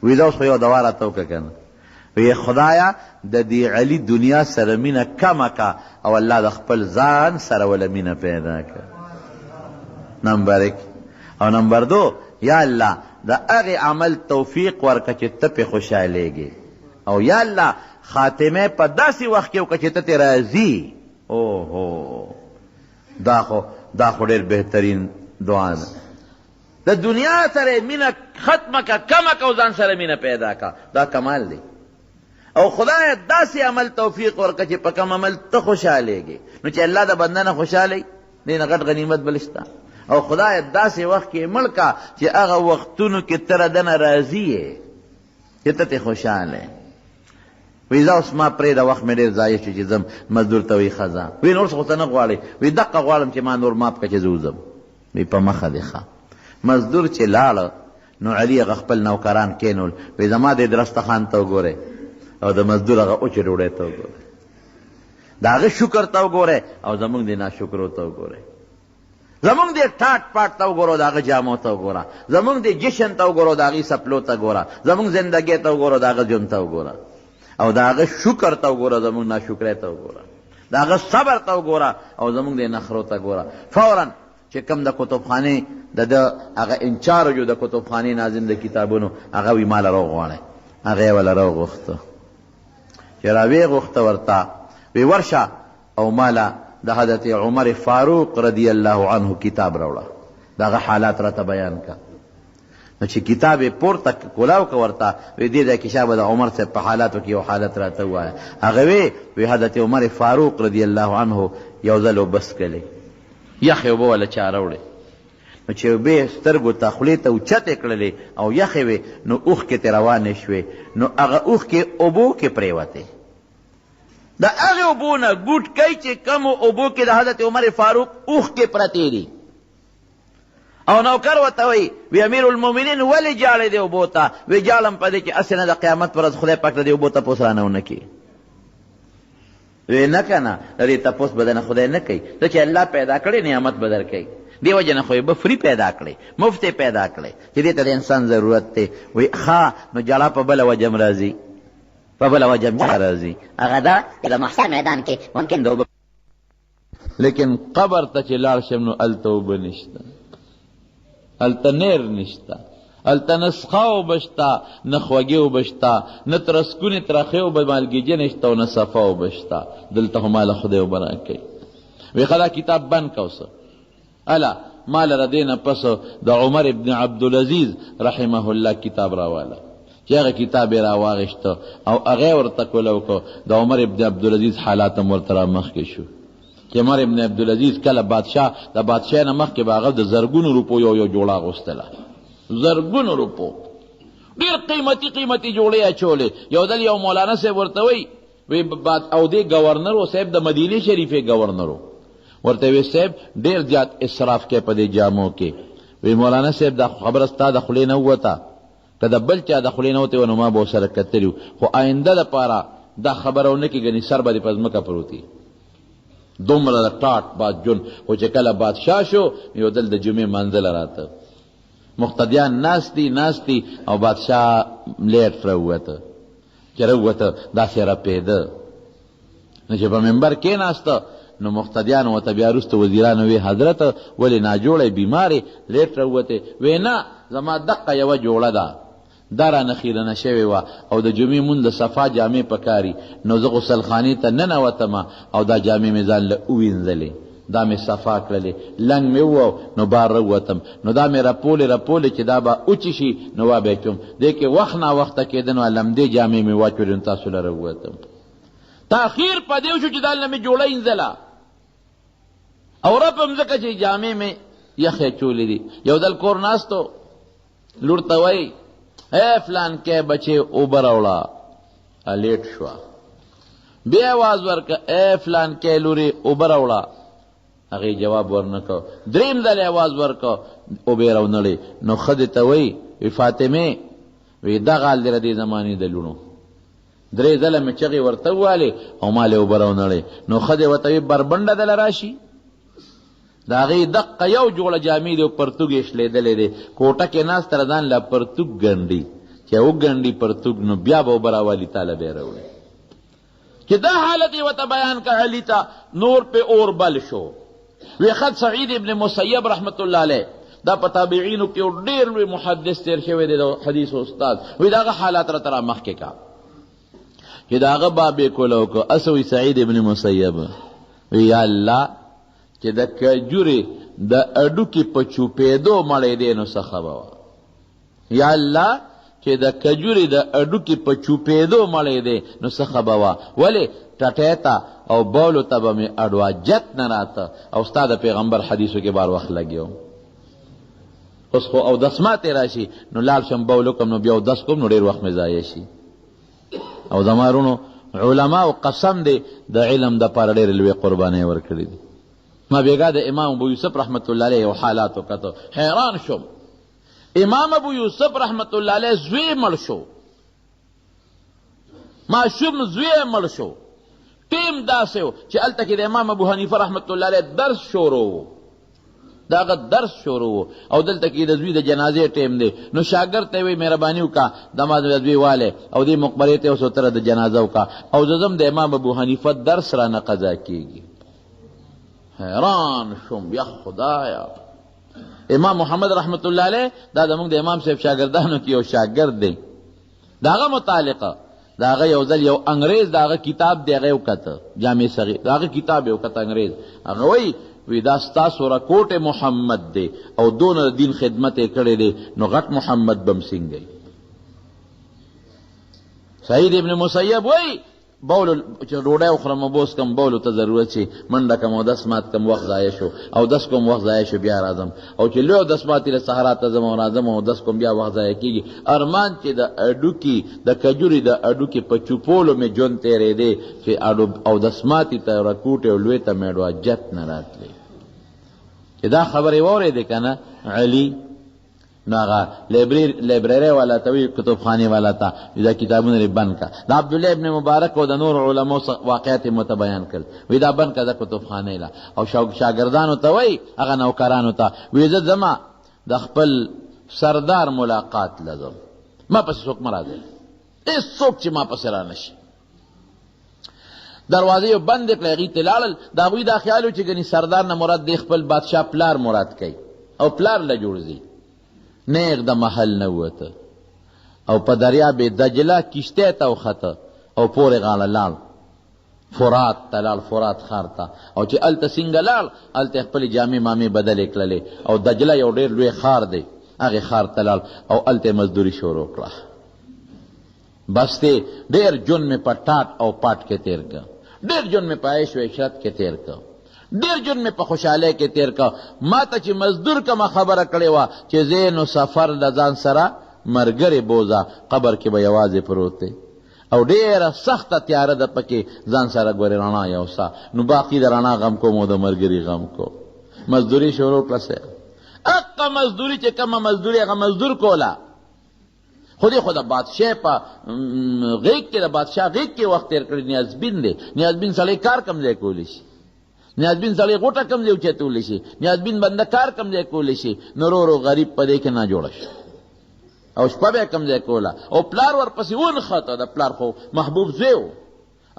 وی دا اوس خو یو دوا راته وکړه که نه، وی خدایا د دې علي دنیا سره مینه کمه که او الله د خپل ځان سره وله مینه پیدا که. نمبر 1. او نمبر 2، یا الله د هغې عمل توفیق ورکه چې ته پې خوشحالېږې، او یا الله خاتمه په داسې وخت کې وکړه چې ته ترې راځي. اوهو دا خو ډېر بهترین دعا ده. د دنیا سره مینه ختمه که، کمه که، او ځان سره مینه پیدا که. دا کمال دی. او خدای داسې عمل توفیق ورکړه چې په کم عمل ته خوشحالېږې، نو چې الله د بنده نه خوشحالی دې نه غټ غنیمت بل شته. او خدای داسې وخت کې مړ که چې هغه وختونو کې ته دنه راضي یې چې ته ترې خوشحاله. وی زه اوس ما پرېږده وخت مې ډېر ضایع شو چې ځم مزدور ته وی ښه ځه. وی نور څه خو ته نه غواړې؟ وی دقه غواړم چې ما نور ماف کړه چې زه وځم. وی په مخه دې ښه. مزدور چې لاړه نو علي هغه خپل نوکران کېنول، وی زما دې درستخان ته وګورئ او د مزدور هغه اوچې ډوډۍ ته وګورئ، د هغه شکر ته وګورئ او زمونږ د ناشکرو ته وګورئ، زمونږ د ټاټ پاټ ته وګوره د هغه جامو ته وګوره، زمونږ د جشن ته وګوره د هغې سپلو ته ګوره، زمونږ زندګۍ ته وګوره د هغه ژوند ته وګوره، او د هغه شکر ته وګوره زمونږ ناشکرۍ ته وګوره، د هغه صبر ته وګوره او زمونږ د نخرو ته ګوره. فوراً چې کم د کتابخانې د ده هغه انچارج و د کتابخانې ناظم د کتابونو، هغه وی ماله راوغواړئ، هغه یې وله راوغوښته. چې راویې غوښته ورته وی ورشه او ماله د حضرت عمر فاروق رضی الله عنه کتاب راوړه، د هغه حالات راته بیان که. نو چې کتاب یې پورته کولاو که ورته وی دې ځای کې شابه د عمر صاحب په حالاتو کې یو حالت راته ووایه. هغه وی حضرت عمر فاروق رضی الله عنه یو ځل اوبه څکلې، یخې اوبه وله چا راوړې، نو چې اوبې سترګو ته خولې ته اوچتې کړلې او یخې وې، نو اوښکې ترې روانې شوې، نو هغه اوښکې اوبو کې پرېوتې. د هغې اوبو نه ګوټ کوي چې کمو اوبو کې د حضرت عمر فاروق اوښکې پرتې دي. او نوکر ورته وی امیر المؤمنین ولې جاړې دې اوبو ته؟ وی جاړم په دې چې هسې نه د قیامت پر ورځ خدای پاک د دې اوبو تپوس رانه ونه کړي. وی نه که نه، د دې تپوس به دنه خدای نه کوي، ته چې الله پیدا کړې نعمت به در کوي، دې وجه نه خو یې به فري پیدا کړې، مفت پیدا کړې چې دې ته د انسان ضرورت دی. وی ښه نو جړه په بله وجه هم راځي، په بله وجه هم راځي، هغه دا چې د محشر میدان کې ممکن د اوبه، لیکن قبر ته چې لاړ شم نو هلته اوبه نشته، هلته نیر نشته، هلته نه څښا اوبه شته، نه خوږې اوبه شته، نه ترسکونې ترخې اوبه مالګیجې نشته او نه صفا اوبه شته. دلته خو ماله خدای اوبه راکوي. وی ښه دا کتاب بند که اوسه. اله ماله له دې نه پس د عمر ابن عبدالعزیز رحمه الله کتاب راواله، چې هغه کتاب یې راواغېسته او هغه ورته کوله وکړه. د عمر ابن عبدالعزیز حالات هم ورته رامخکې شو چې عمر ابن عبدالعزیز کله بادشاه، د بادشاه نه مخکې به هغه د زرګونو روپو یو جوړه اغوستله، زرګونو روپو، ډېر قیمتي جوړې اچولې. یو ځل یو مولانا صاحب ورته وی او دې ګورنر و صاحب د مدینې شریفې ګورنر و، ورته وی صاحب ډېر زیات اسراف کې په دې جامو کې. وی مولانا صاحب دا خبره ستا د خولې نه ووته، که د بل چا د خولې نه وتې وه نو ما به ورسره کتلي وو، خو آینده دپاره دا خبره ونه کړي، ګنې سر به دې په ځمکه پروت وي. دومره د ټاټ بادجون. خو چې کله بادشاه شو یو دل د جمعې منځله راته مقتدیان ناستی او بادشاه لیټ راووته، چې راووته داسې رپېده، نو چې په منبر کېناسته نو مقتدیانو ورته بیا وروسته وزیرانو وی حضرت ولې ناجوړی بیمارې لیټ راووتې وی نه زما دقه یوه جوړه ده دا رانه خیرنه شوې وه او د جمعې مونځ د صفا جامې پکاري نو زه غسلخانې ته ننوتمه او دا جامې مې ځان له ووینځلې دا مې صفا کړلې لنګ مې ووو نو بار راووتم نو دا مې رپولې چې دا به اوچې شي نو وابه کوم دې کې وخت ناوخته کېده نو لمدې جامې مې واچولې نو تاسو له راووتم تاخیر په دې وشو چې دا نه مې جوړه اینځله او رپم ځکه چې جامې مې یخې چولې دي یو دل کور ناستو لور ته وایي اے فلان کې بچې اوبه راوړه لیټ شوه بیا آواز ورکه اے فلان کې لورې اوبه راوړه هغې جواب ورنکو دریم ځل آواز ورکو اوبې راونړې نو ښځې ته وایي وی فاطمې وی دغه حال دی ردې زمانې د لوڼو درې ځله مې چغې ورته ووالې او ما لې اوبه راونړې نو ښځې ورته وی بربنډه دله راشي د هغې دقه یو جوړه جامې دی او پرتوګ یې شلېدلی دی کوټه کې ناسته له ځان له پرتوګ ګنډي چې وګنډي پرتوګ نو بیا به اوبه راوالي تاله بیا راوړي چې دا حالت یې ورته بیان که علي ته نور پې اور بل شو وی خد سعید ابن مسیب رحمت الله علیه دا په تابعینو کې یو ډېر لوی محدث تېر شوی دی د حدیث استاد وی د هغه حالات راته را مخکې کا چې د هغه باب یې کوله وکړو اسه وی سعید ابن مسیب وی یا الله چې د کجورې د اډوکې په چوپېدو مړی دی نو څه خبره یا الله چې د کجورې د اډوکې په چوپېدو مړی دی نو څه خبره ولې ټټۍ ته او بولو ته به مې اډواجت نه راته او ستا د پیغمبر حدیثو کې بار وخت لګیو اوس خو اودس ماتې راشي نو لاړ شم بول کوم نو بیا اودس کوم نو ډېر وخت مې ضایع شي او زما وروڼو علماو قسم دی د علم دپاره ډېرې لویې قربانۍ ورکړي دي ما بیګا د امام ابو یوسف رحمت الله علیه یو حالات وکتو حیران شوم امام ابو یوسف رحمت الله علیه زوی مړ شو ماشوم زوی مړ شو ټیم داسې و چې هلته کې د امام ابو حنیفه رحمت الله علیه درس شروع و د هغه درس شروع و او دلته کې د زوی د جنازې ټیم دی نو شاګرد ته یې وایي مهرباني وکړه زما د زوی والی او دې مقبرې ته اوس ورته د جنازه وکړه او زه ځم د امام ابو حنیفه درس رانه قضا کېږي حیران شوم یا خدایا امام محمد رحمت الله علیه دا زموږ د امام صاحب شاګردانو کې یو شاګرد دی د هغه متعلقه د هغه یو ځل یو انګریز د هغه کتاب دی هغه یې وکته جامع صغیر د هغه کتاب یې وکته انګریز هغه وایي دا ستاسو رکوټ محمد دی او دونه دین خدمت یې کړی دی نو غټ محمد بم څنګه سعید ابن مسیب وایي بولو چې ډوډۍ وخورم اوبوس کم بولو ته ضرورت شي منډه کم او دس مات کم وخت ضایع شو او دس کوم وخت ضایع شو بیا راځم او چې لوی دس ماتې له سهارا ته ځم او راځم او دس کوم بیا وخت ضایع کېږي ارمان چې د اډوکي د کجوري د اډوکي په چوپولو مې ژوند تېرېدی چې او دس ماتې ته رکوټې او لوی ته مې اډواجت نه راتلی چې دا خبرې واورېدې که نه علي نو هغه لایبررۍ والا ته وایي کتابخانې والا ته دا کتابونه یې بند که د عبدالله ابن مبارک او د نور علماو واقعات یې مته بیان کړل وایي دا بند که دا کتابخانې له او شاګردانو ته وایي هغه نوکرانو ته وایي زه ځمه د خپل سردار ملاقات له ځم ما پسې څوک مه راځئ هېڅوک چې ما پسې را نه شي دروازې یې بندې کړې هغوی ته لاړل د هغوی دا خیال و چې ګنې سردار نه مراد دی خپل بادشاه پلار مراد کوي او پلار له جوړ ځي نیغ د محل نه ووته او په دریاب دجله کشتۍ ته وخته او پورې غاړه لاړ فرات ته لاړ فرات ښار ته او چې هلته څنګه لاړ هلته خپلې جامې مامې بدلې کړلې او دجله یو ډېر لوی ښار دی هغې ښار ته لاړ او هلته مزدوري شروع کړه بس دی ډېر ژوند مې په ټاټ او پاټ کې تېر کړه ډېر ژوند مې په عیش و عشرت کې تېر کړه ډېر ژوند مې په خوشحالۍ کې تېر کړه ما ته چې مزدور کومه خبره کړې وه چې زه نو سفر له ځان سره ملګرې بوځه قبر کې به یوازې پروت دی او ډېره سخته تیاره ده پکې ځان سره ګورې رڼا یوسه نو باقي د رڼا غم کوم او د ملګري غم کوم مزدوري شروع کړه هغه مزدوري چې کومه مزدوري هغه مزدور کوله خودی خود بادشاہ په غیږ کې د بادشاہ غیږ کې وخت تېر کړی نیازبین دی نیازبین سړی کار کم ځای کولی شي نیازبین سړی غوټه کم ځای اوچتولی شي نیازبین بنده کار کم ځای کولی شي نو ورو غریب په دې کې نه جوړه شي او شپه به یې کم ځای کوله او پلار ورپسې ونښته د پلار خو محبوب زوی و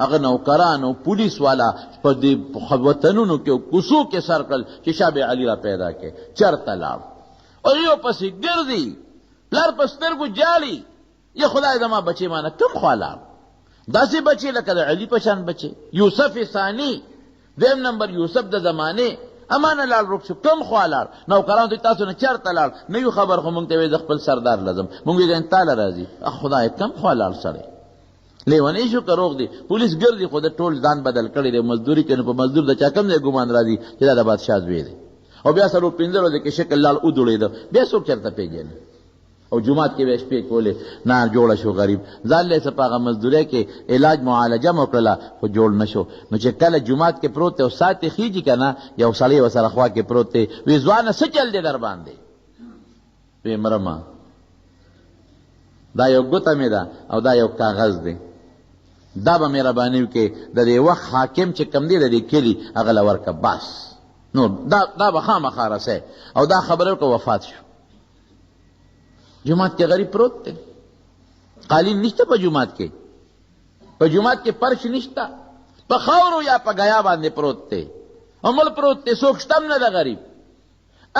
هغه نوکرانو پولیس والا په دې وطنونو کې کوڅو کې سر کړل چې شاه علی را پیدا کې چرته لاړ او یو پسې ګرځي پلار په سترګو جالي یا خدای زما بچی مانه کوم خوا لاړ داسې بچی لکه د علي په شان بچی یوسف ثانی دویم نمبر یوسف د زمانې امانه لاړ روک شو کوم خوا لاړ نوکرانو ته تاسو نه چېرته لاړ نه یو خبر خو مونږ ته وایي د خپل سردار لازم مونږ وایي تاله راځي خدای کم خوا لاړ سړی لیونی شو که روغ دی پولیس ګرځي خو د ټول ځان بدل کړی دی مزدوري کوي نو په مزدور د چا کم دی ګمان راځي چې دا د بادشاه زوی دی او بیا څلور پنځه ورځې کې شکل لاړ ودوړېده بیا څوک چېرته پېژني او جماعت کې به شپې کولې نه جوړه شو غریب ځان له په هغه مزدورۍ کې علاج معالجه مو کړله خو جوړ نه شو نو چې کله جماعت کې پروت دی او ساعت یې خیجي که نه یو سړی ورسره خوا کې پروت دی وی ځوانه څه چل دی در باندې وی مرمه دا یو ګوته مې ده او دا یو کاغذ دی دا به مهرباني وکړې د دې وخت حاکم چې کم دی د دې کلي هغه له ورکه بس نو دا به خامخا رسی او دا خبره وکړه وفات شو جماعت کې غریب پروت دی قالین نشته په جماعت کې فرش نشته په خاورو یا په گیا باندې پروت دی عمل پروت دی څوک شته هم نه ده غریب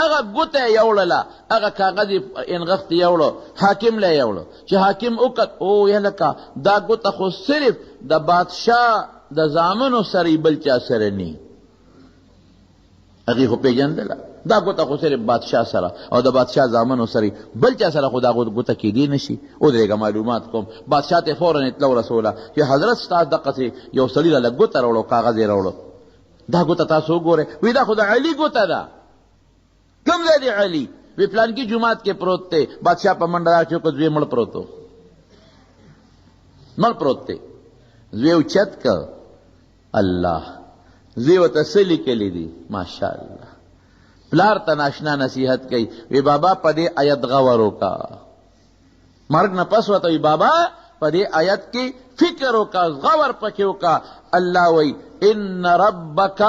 هغه ګوته یې یوړله هغه کاغذ یې انغښت یوړو حاکم له یوړو چې حاکم وکت او یلکه دا ګوته خو صرف د بادشاه د زامنو سره بل چا سره نی هغې خو پېژندله دا ګوته خو صرف بادشاه سره او د بادشاه زامنو سره بل چا سره خو دا ګوته کېدی نه شي ودرېږه معلومات کوم بادشاه ته فوراً اطلاع ورسوله چې حضرت ستاسو دقسې یو سړي راله ګوته راوړو کاغذ یې راوړو دا ګوته تاسو وګورئ وی دا خو د علي ګوته ده کم ځای دی علي وی پلانکي جومات کې پروت دی بادشاه په منډه راچو که زوی مړ پروت و مړ پروت دی زوی اوچت که الله زوی ورته څه لیکلي دي ماشاءالله پلار ته ناشنا نصیحت کوي وی بابا په دې آیت غور وکړه مرګ نه پس ورته وی بابا په دې آیت کې فکر وکړه غور پکې وکړه الله وی ان ربک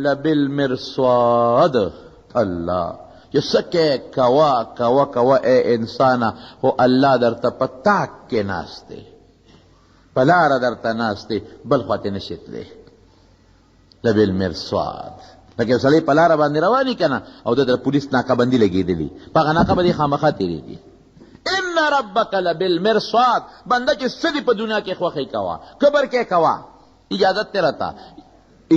لبالمرصاد الله چې سکه کوا اے انسانه خو الله درته په تاک کې ناست دی په لاره درته ناست دی بل خواته نشي تللی لبالمرصاد لکه سړی په لاره باندې رواني که نه او د پولیس ناکهبندي لګېدلي په هغه ناکهبندي خامخا تېرېږي ان ربک لبالمرصاد بنده چې څه دي په دنیا کې خوښۍ کوه کبر کې کوه اجازت تې راته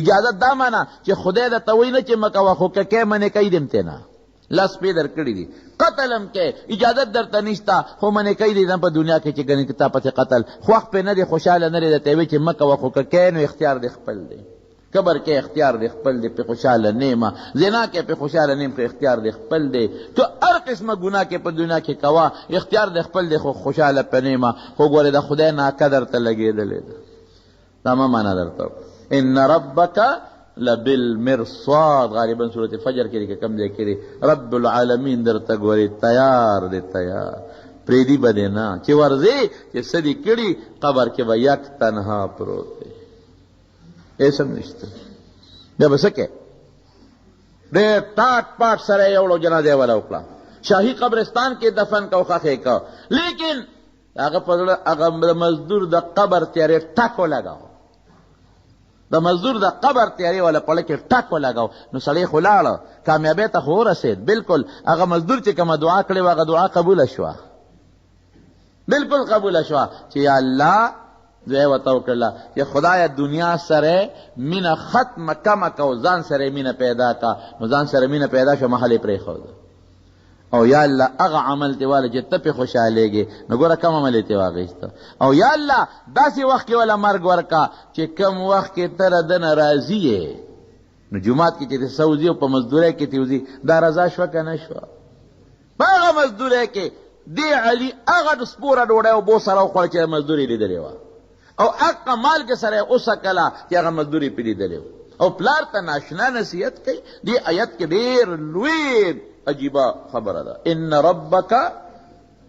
اجازت دا مانا چې خدای درته وایي نه چې مه کوه خو که کې منې کوي دې ته نه لاس پې در کړي دي قتل هم کې اجازت درته نشته خو منې کوي دې په دنیا کې چې ګنې تا پسې قتل خوښ پې نه دی خوشحاله نه دی درته وایي چې مه کوه خو که کې نو اختیار دې خپل دی کبر کې اختیار دې خپل دی پې خوشحاله نیمه زنا کې پې خوشحاله نیم خو اختیار دې خپل دی تو هر قسمه ګناه کې په دنیا کې کوه اختیار دې خپل دی خو خوشحاله پې نیمه خو ګورې د خدای ناکه درته لګېدلی ده دا ما معنا درته ان ربک لبالمرصاد غالبا صورت فجر کې کم ځای کې رب العالمین درته ګوري تیار دی تیار پریدي به دی نه چې ورځې چې څه دې کړي قبر کې به یک تنها پروت دی هېڅ هم نشته بیا به څه کوې ډېر ټاټ پاټ سره یې یوړو جنازه یې وله وکړه شاهي قبرستان کې دفن کو خښې کو لیکن هغه په زړه هغه د مزدور د قبر تیارې ټک ولګاو د مزدور د قبر تیارې والا پړه کې ټک ولګاو نو سړی خو لاړه کامیابۍ ته خو ورسېد بلکل هغه مزدور چې کومه دعا کړې وه هغه دعا قبوله شوه بلکل قبوله شوه چې یا الله دعا ورته وکړله چې خدایه دنیا سره مینه ختمه کمه که او ځان سره مینه پیدا که نو ځان سره مینه پیدا شوه محل یې پرېښوده او یا الله هغه عمل ته واله چې ته پې خوشحالېږې نو ګوره کم عمل یې ته واخېسته او یا الله داسې وخت کې واله مرګ ورکه چې کم وخت کې ته له ده نه راضي یې نو جومات کې چې ته سوځي او په مزدورۍ کې ته وځي دا رضا شوه که نه شوه په هغه مزدورۍ کې دې علي هغه سپوره ډوډۍ او بو سره وخوړه چې مزدور یې لیدلې وه او حق مال کې سره یې وسکله چې هغه مزدور یې پې لیدلې و او پلار ته ناشنا نصیحت کوي دې آیت کې ډېر لوی عجیبه خبره ده ان ربک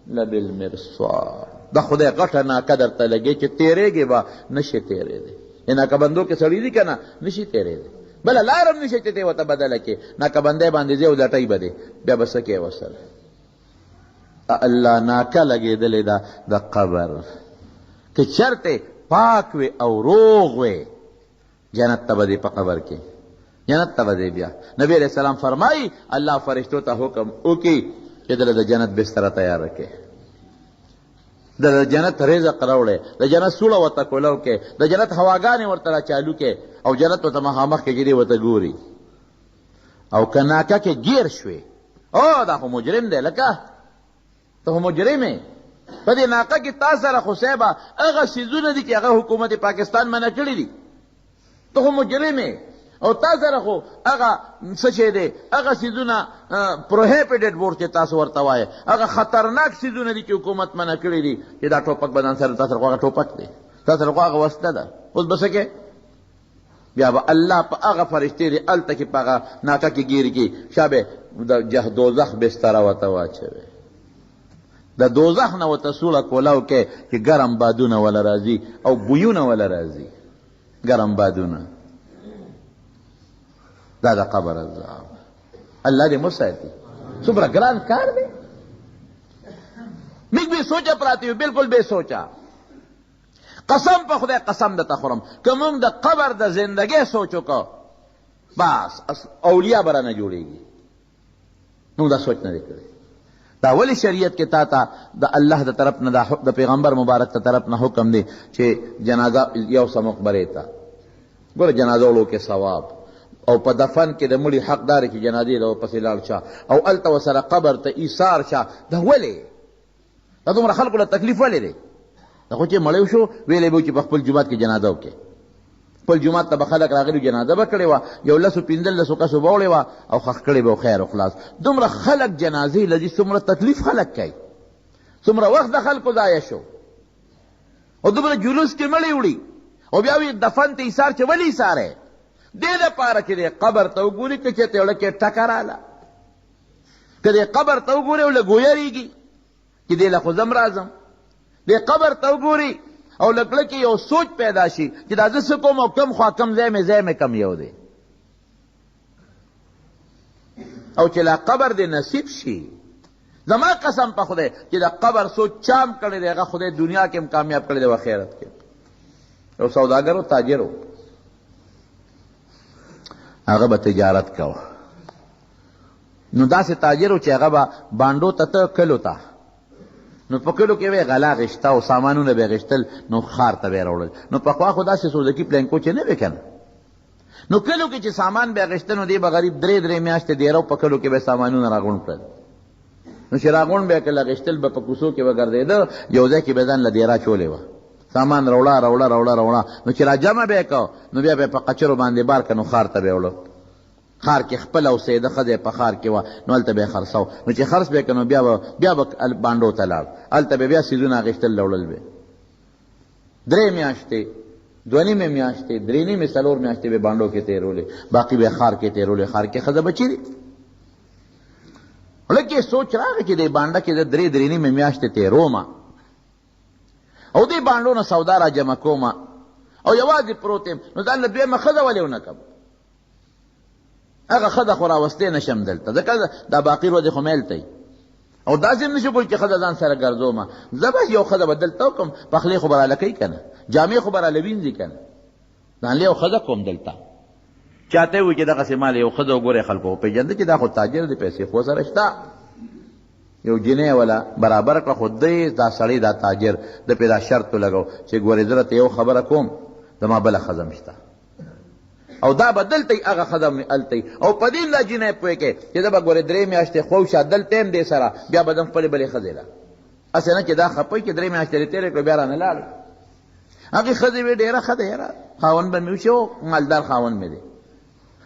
لبالمرصاد دا خدای غټه ناکه درته لګې چې تېرېږې به نشي تېرېدی ناکه بندو کې سړي دي که نه نشي تېرېدی بله لار هم نشي چې ته ورته بدله کې ناکه بندی باندې ځې او لټۍ به دی بیا به څه کوې ورسره الله ناکه لګېدلې ده د قبر که چرته پاک وی او روغ وی جنت ته به دې په قبر کې جنت ته به دې بیا نبی علیہ السلام فرمائی الله فرشتو ته حکم وکړي چې دله د جنت بستره تیاره کړي د جنت رزق راوړی د جنت سوړه ورته کولو کې د جنت هواګانې ورته را چالو کې او جنت ورته مخامخ کې ګیرې ورته ګوري او که ناکه کې گیر شوې او دا خو مجرم دی لکه ته خو مجرم یې په دې ناکه کې تا سره خو صاحبه هغه څیزونه دي چې هغه حکومت پاکستان منع کړي دي ته خو مجرم یې او تا سره خو هغه څه شی دی هغه څیزونه پروهیبټډ بورډ چې تاسو ورته وایې هغه خطرناک څیزونه دي چې حکومت منع کړي دي چې دا ټوپک به ځان سره تا سره خو هغه ټوپک دی تا سره خو هغه وسله ده اوس به څه کې بیا به الله په هغه فرشتې دی هلته کې په هغه ناکه کې ګیرې کې شا به د دوزخ بستره ورته واچوي د دوزخ نه ورته سوړه کولاو کې چې ګرم بادونه وله راځي او بویونه وله راځي ګرم بادونه دا د قبر عذاب الله دې مساعدي څومره ګران کار دی موږ بې سوچه پراته یو بالکل بې سوچه قسم په خدای قسم درته خورم که موږ د قبر د زندګۍ سوچ وکړو بس اولیا به رانه جوړېږي موږ دا سوچ نه دی کړی دا ولی شریعت کې تا ته د الله د طرف نه د پیغمبر مبارک د طرف نه حکم دی چې جنازه یو څه مقبرې ته ګوره جنازه وړو کې ثواب او په دفن کې د مړي حقدار چې جنازې له ورپسې لاړ شه او هلته ورسره قبر ته ایثار شه دا ولې دا دومره خلکو له تکلیف ولې دی دا خو چې مړی شو ویلی به چې په خپل جومات کې جنازه وکړي خپل جومات ته به خلک راغلي جنازه به کړې وه یو لسو پنځلسو کسو به وړې وه او ښخ کړې به خیر و خلاص دومره خلک جنازې له دي څومره تکلیف خلک کوي څومره وخت د خلکو ضایع شو او دومره جلوس کې مړی وړي او بیا وي دفن ته ایثار چې ولې ایثار دی دې دپاره چې دی قبر ته وګوري که چېرته یو لکې ټکه راله که دی قبر ته وګوري او لږ ویرېږي چې دې له خو زم راځم دې قبر ته وګوري او لکړه کې یو سوچ پیدا شي چې دا زه څه کوم او کم خوا کم ځای مې کم یو دی او چې لا قبر دې نصیب شي زما قسم په خدای چې دا قبر سوچ چام کړی دی هغه خدای دنیا کې هم کامیاب کړی دی و آخرت کې یو سوداګر و تاجر و هغه به تجارت کوه نو داسې تاجر و چې هغه به بانډو ته ته کلو ته نو په کلو کې به غلا غشته او سامانونه به غشتل نو ښار ته به یې راوړل نو پخوا خو داسې سوزکي پلینکو چې نه وې که نه نو کلو کې چې سامان به غشته نو دی به غریب درې میاشتې دیره په کلو کې به سامانونه راغونډ کړل نو چې راغونډ به یې کله غشتل به په کوڅو کې به ګرځېده یو ځای کې به ځان له دیره چولې وه سامان راوړه نو چې را جمع به یې کو نو بیا به یې په قچرو باندې بار که نو ښار ته به یې وړه ښار کې خپله اوسېده ښځه په ښار کې وه نو هلته به یې خرڅو نو چې خرڅ به یې که نو بیا به بانډو ته لاړ هلته به بیا څیزونه اخېستل راوړل به 3 میاشتې 2.5 میاشتې 3.5 4 میاشتې به بانډو کې تېرولې باقي به ښار کې تېرولې ښار کې ښځه بچي دي لکه سوچ راغی چې دې بانډه کې د 3.5 میاشتې تېرومه او دې بانډو نه سودا را جمع کومه او یوازې پروت یم نو ځان له دویمه ښځه ولې ونه کړم هغه ښځه خو راوستې نه شم دلته ځکه دا باقي ورځې خو مې هلته او داسې هم نه شو کولی چې ښځه ځان سره ګرځومه زه بس یو ښځه به دلته وکړم پخلی خو به راله کوي که نه جامې خو به راله وینځي که نه ځان له یو ښځه کوم دلته چاته وي چې دغسې مال یو ښځه وګورئ خلکو وپېژنده چې دا خو تاجر دی پیسې خو سره شته یو جنۍ والا برابر کړه خو دی دا سړی دا تاجر د پې دا شرط ولګو چې ګورې زه راته یو خبره کوم زما بله ښځه م شته او دا به دلته هغه ښځه مې هلته او په دې دا جنۍ پوهېږې چې زه به ګورې 3 میاشتې خوشه دلته یم دې سره بیا به ځم خپلې بلې ښځې له هسې نه چې دا خپه چې 3 میاشتې دې تېرې کړو بیا رانه لاړ هغې ښځې وې ډېره ښه دی یاره خاوند به مې وشي او مالدار خاوند مې دی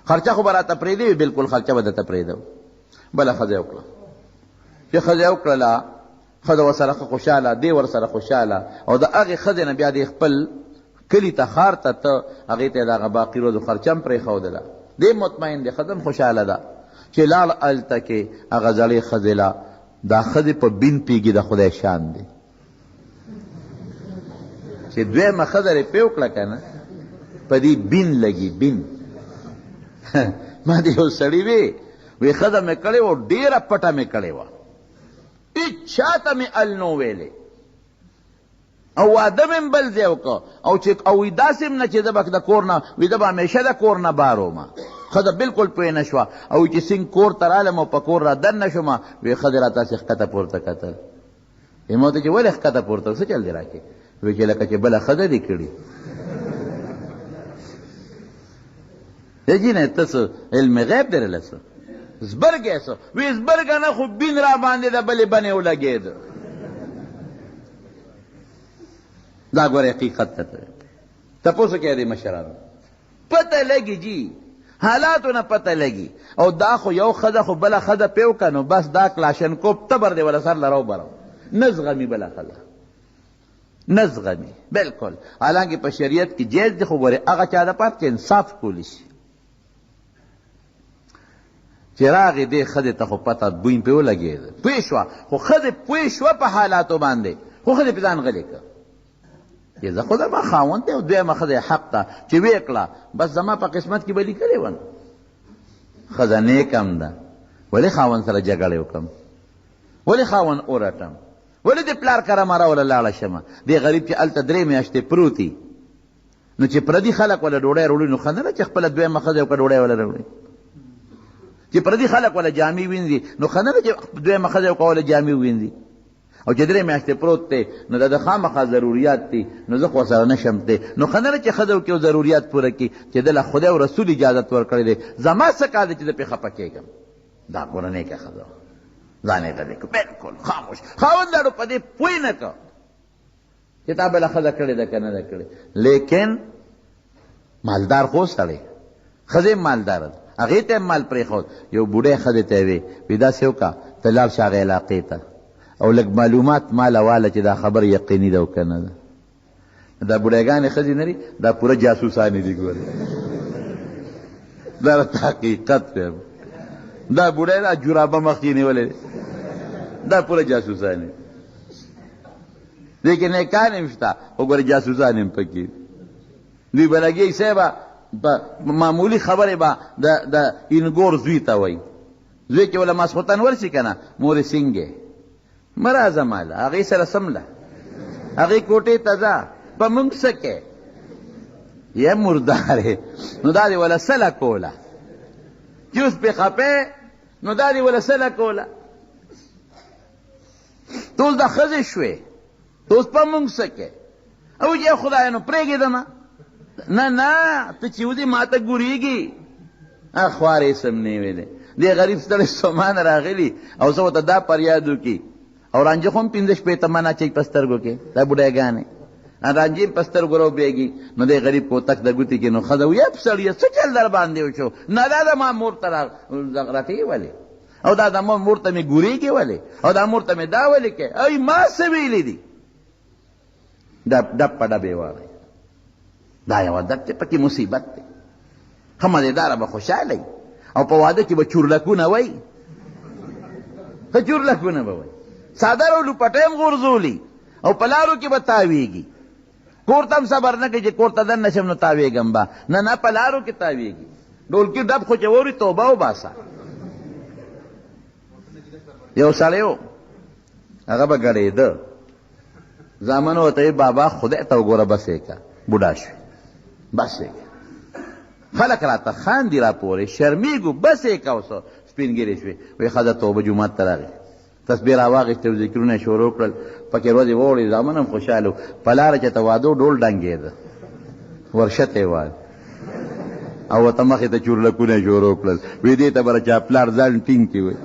خرچه خو به راته پرېږدې وي بلکل خرچه به درته پرېږده بله ښځه یې وکړه چې ښځه یې وکړله ښځه ورسره ښه خوشحاله دی ورسره خوشحاله او د هغې ښځې نه بیا دې خپل کلي ته ښار ته ته هغې ته یې د هغه باقي ورځو خرچه هم پرېښودله دی مطمئن دی ښځه هم خوشحاله ده چې لاړ هلته کې هغه زړې ښځې له دا ښځې په بین پیږي د خدای شان دی چې دویمه ښځه یې پرې وکړه که نه په دې بین لګي بین ما دې یو سړي وی ښځه مې کړې وه ډېره پټه مې کړې وه هېچ چاته مې ال نو ویلې او واده مې بل ځای وکړه او چې او وي داسې هم نه چې زه به د کور نه وي ده به همیشه د کور نه بار وم. ښځه بلکل پوه نه شوه او چې څنګه کور ته رالم او په کور را دننه شوم وی ښځې را تاسې ښکته پورته کتل. ما ورته چې ولې ښکته پورته څه چل دې راکې؟ وی چې لکه چې بله ښځه دې کړي. جی نه ته څه علم غیب درله څه زبرګی څه؟ وی زبرګه نه خو بین را باندې د بلې بنې ولګېده. دا ګوره حقیقت ته تپوسو کې دې مشرانو پته لګي جی حالاتو نه پته لګي. او دا خو یو ښځه خو بله ښځه پیو که نو بس دا کلاشنکوپ تبر دی ولا سر لرو برو نه زغمي بله ښځه نه زغمي بلکل. حالانکه په شریعت کې جایز دی خو ګورې هغه چا دپاره چې انصاف کولی شي. چې راغې دې ښځې ته خو پته بوی پې ولګېده پوه شوه خو ښځې پوه شوه په حالاتو باندې خو ښځې پې ځان غلې کړه. زه خو زما خاوند دی او دویمه ښځه حق ته چې ویې کړه بس زما په قسمت کې به لیکلې ون. ښځه نیک هم ده ولې خاوند سره جګړې وکړم ولې خاوند ورټم ولې د پلار کره مه راوله لاړه شمه. دې غریب چې هلته 3 میاشتې پروتي نو چې پردي خلک وله ډوډۍ راوړي نو ښه نه ده چې خپله دویمه ښځه وکړه ډوډۍ وله راوړي. چې پردي خلک وله جامې وینځي نو ښه نه ده چې دویمه ښځه وکړه وله جامې وینځي. او چې 3 میاشتې پروت دی نو د خامخا ضروریات دي نو زه خو سره نشم دی نو ښه نه ده چې ښځه وکړي او ضروریات پوره کړي چې ده له خدای او رسول اجازت ورکړی دی. زما څه کار دی چې زه پرې خفه کېږم. دا ګوره نیکه ښځه ځان یې غلی کړو بلکل خاموش. خاوند لاړو په دې پوه نه کړه چې تا بله ښځه کړې ده که نه ده کړې. لیکن مالدار خو سړی ښځې مالداره ده هغې ته مال پرېښود. یو بوډۍ ښځې ته یې وی داسې وکړه ته لاړ شه هغې علاقې ته او لږ معلومات ماله واله چې دا خبر یقیني ده او که نه ده. دا بوډیګانې ښځې نه دي دا پوره جاسوسانې دي ګورې دا راته حقیقت دی. دا بوډی دا جرابه مخ یې نیولی دا پوره جاسوسانې دې کې نیکان هم شته خو ګورې جاسوسان هم پکې دوی به لګي صاحبه معمولي خبرې به د انګور زوی ته وایي. زوی چې وله ماسخوتن ورشي که نه مورې سینګې مه راځه ماله هغې سره سمله هغې کوټې ته ځه په مونږ څه کې یا مردارې نو دا دې وله سله کوله چې اوس پې خپې نو دا دې وله سله کوله ته اوس دا ښځې شوې ته اوس په مونږ څه کې او چې خدای نو پرېږدمه نه نه ته چې وځې ما ته ګورېږي خوار یې سم نه ویلی دې غریب ستړی ستومان راغلي او زه ورته دا فریاد وکړي او رانجه خو هم 15 شپېته منه اچوي په سترګو کې دا بوډیګانې رانجې په سترګو راوبېږي نو دی غریب کوتک د ګوتې کې نو ښځه ویب سړیه څه چل در باندې وشو نه دا زما مور ته راټې ولې او دا زما مور ته مې ګورېږي ولې او دا مور ته مې دا ولې کې ای ما څه ویلي دي ډب په ډبې واړی دا یو عادت دی پکې مصیبت دی. ښه مزېداره به خوشحاله وي او په واده کې به چورلکونه وایي ښه چورلکونه به وایي څادر او لوپټۍ هم غورځولي او په لارو کې به تاویږي. کور ته هم صبر نه کوي چې کور ته دننه شم نو تاویږم به نه نه په لارو کې تاویږي. ډولکي ډب خو چې ووري توبه وباسه. یو سړی و هغه به ګډېده زامنو ورته وی بابا خدای ته وګوره بس یې که بوډا شوې بس یې که خلک راته خاندي را پورې شرمېږو بس یې که اوس سپین ګیرې شوې وی ښځه توبه جومات ته راغې تسبیح راواغېستې او ذکرونه یې شروع کړل پکې ورځې ووړې زامن هم خوشحاله و په لاره چې ته واده ډول ډنګېده ورشته یې وال او ورته مخې ته چورلکونه یې شروع کړل وی دې ته به چا پلار ځان ټینګ کړي وی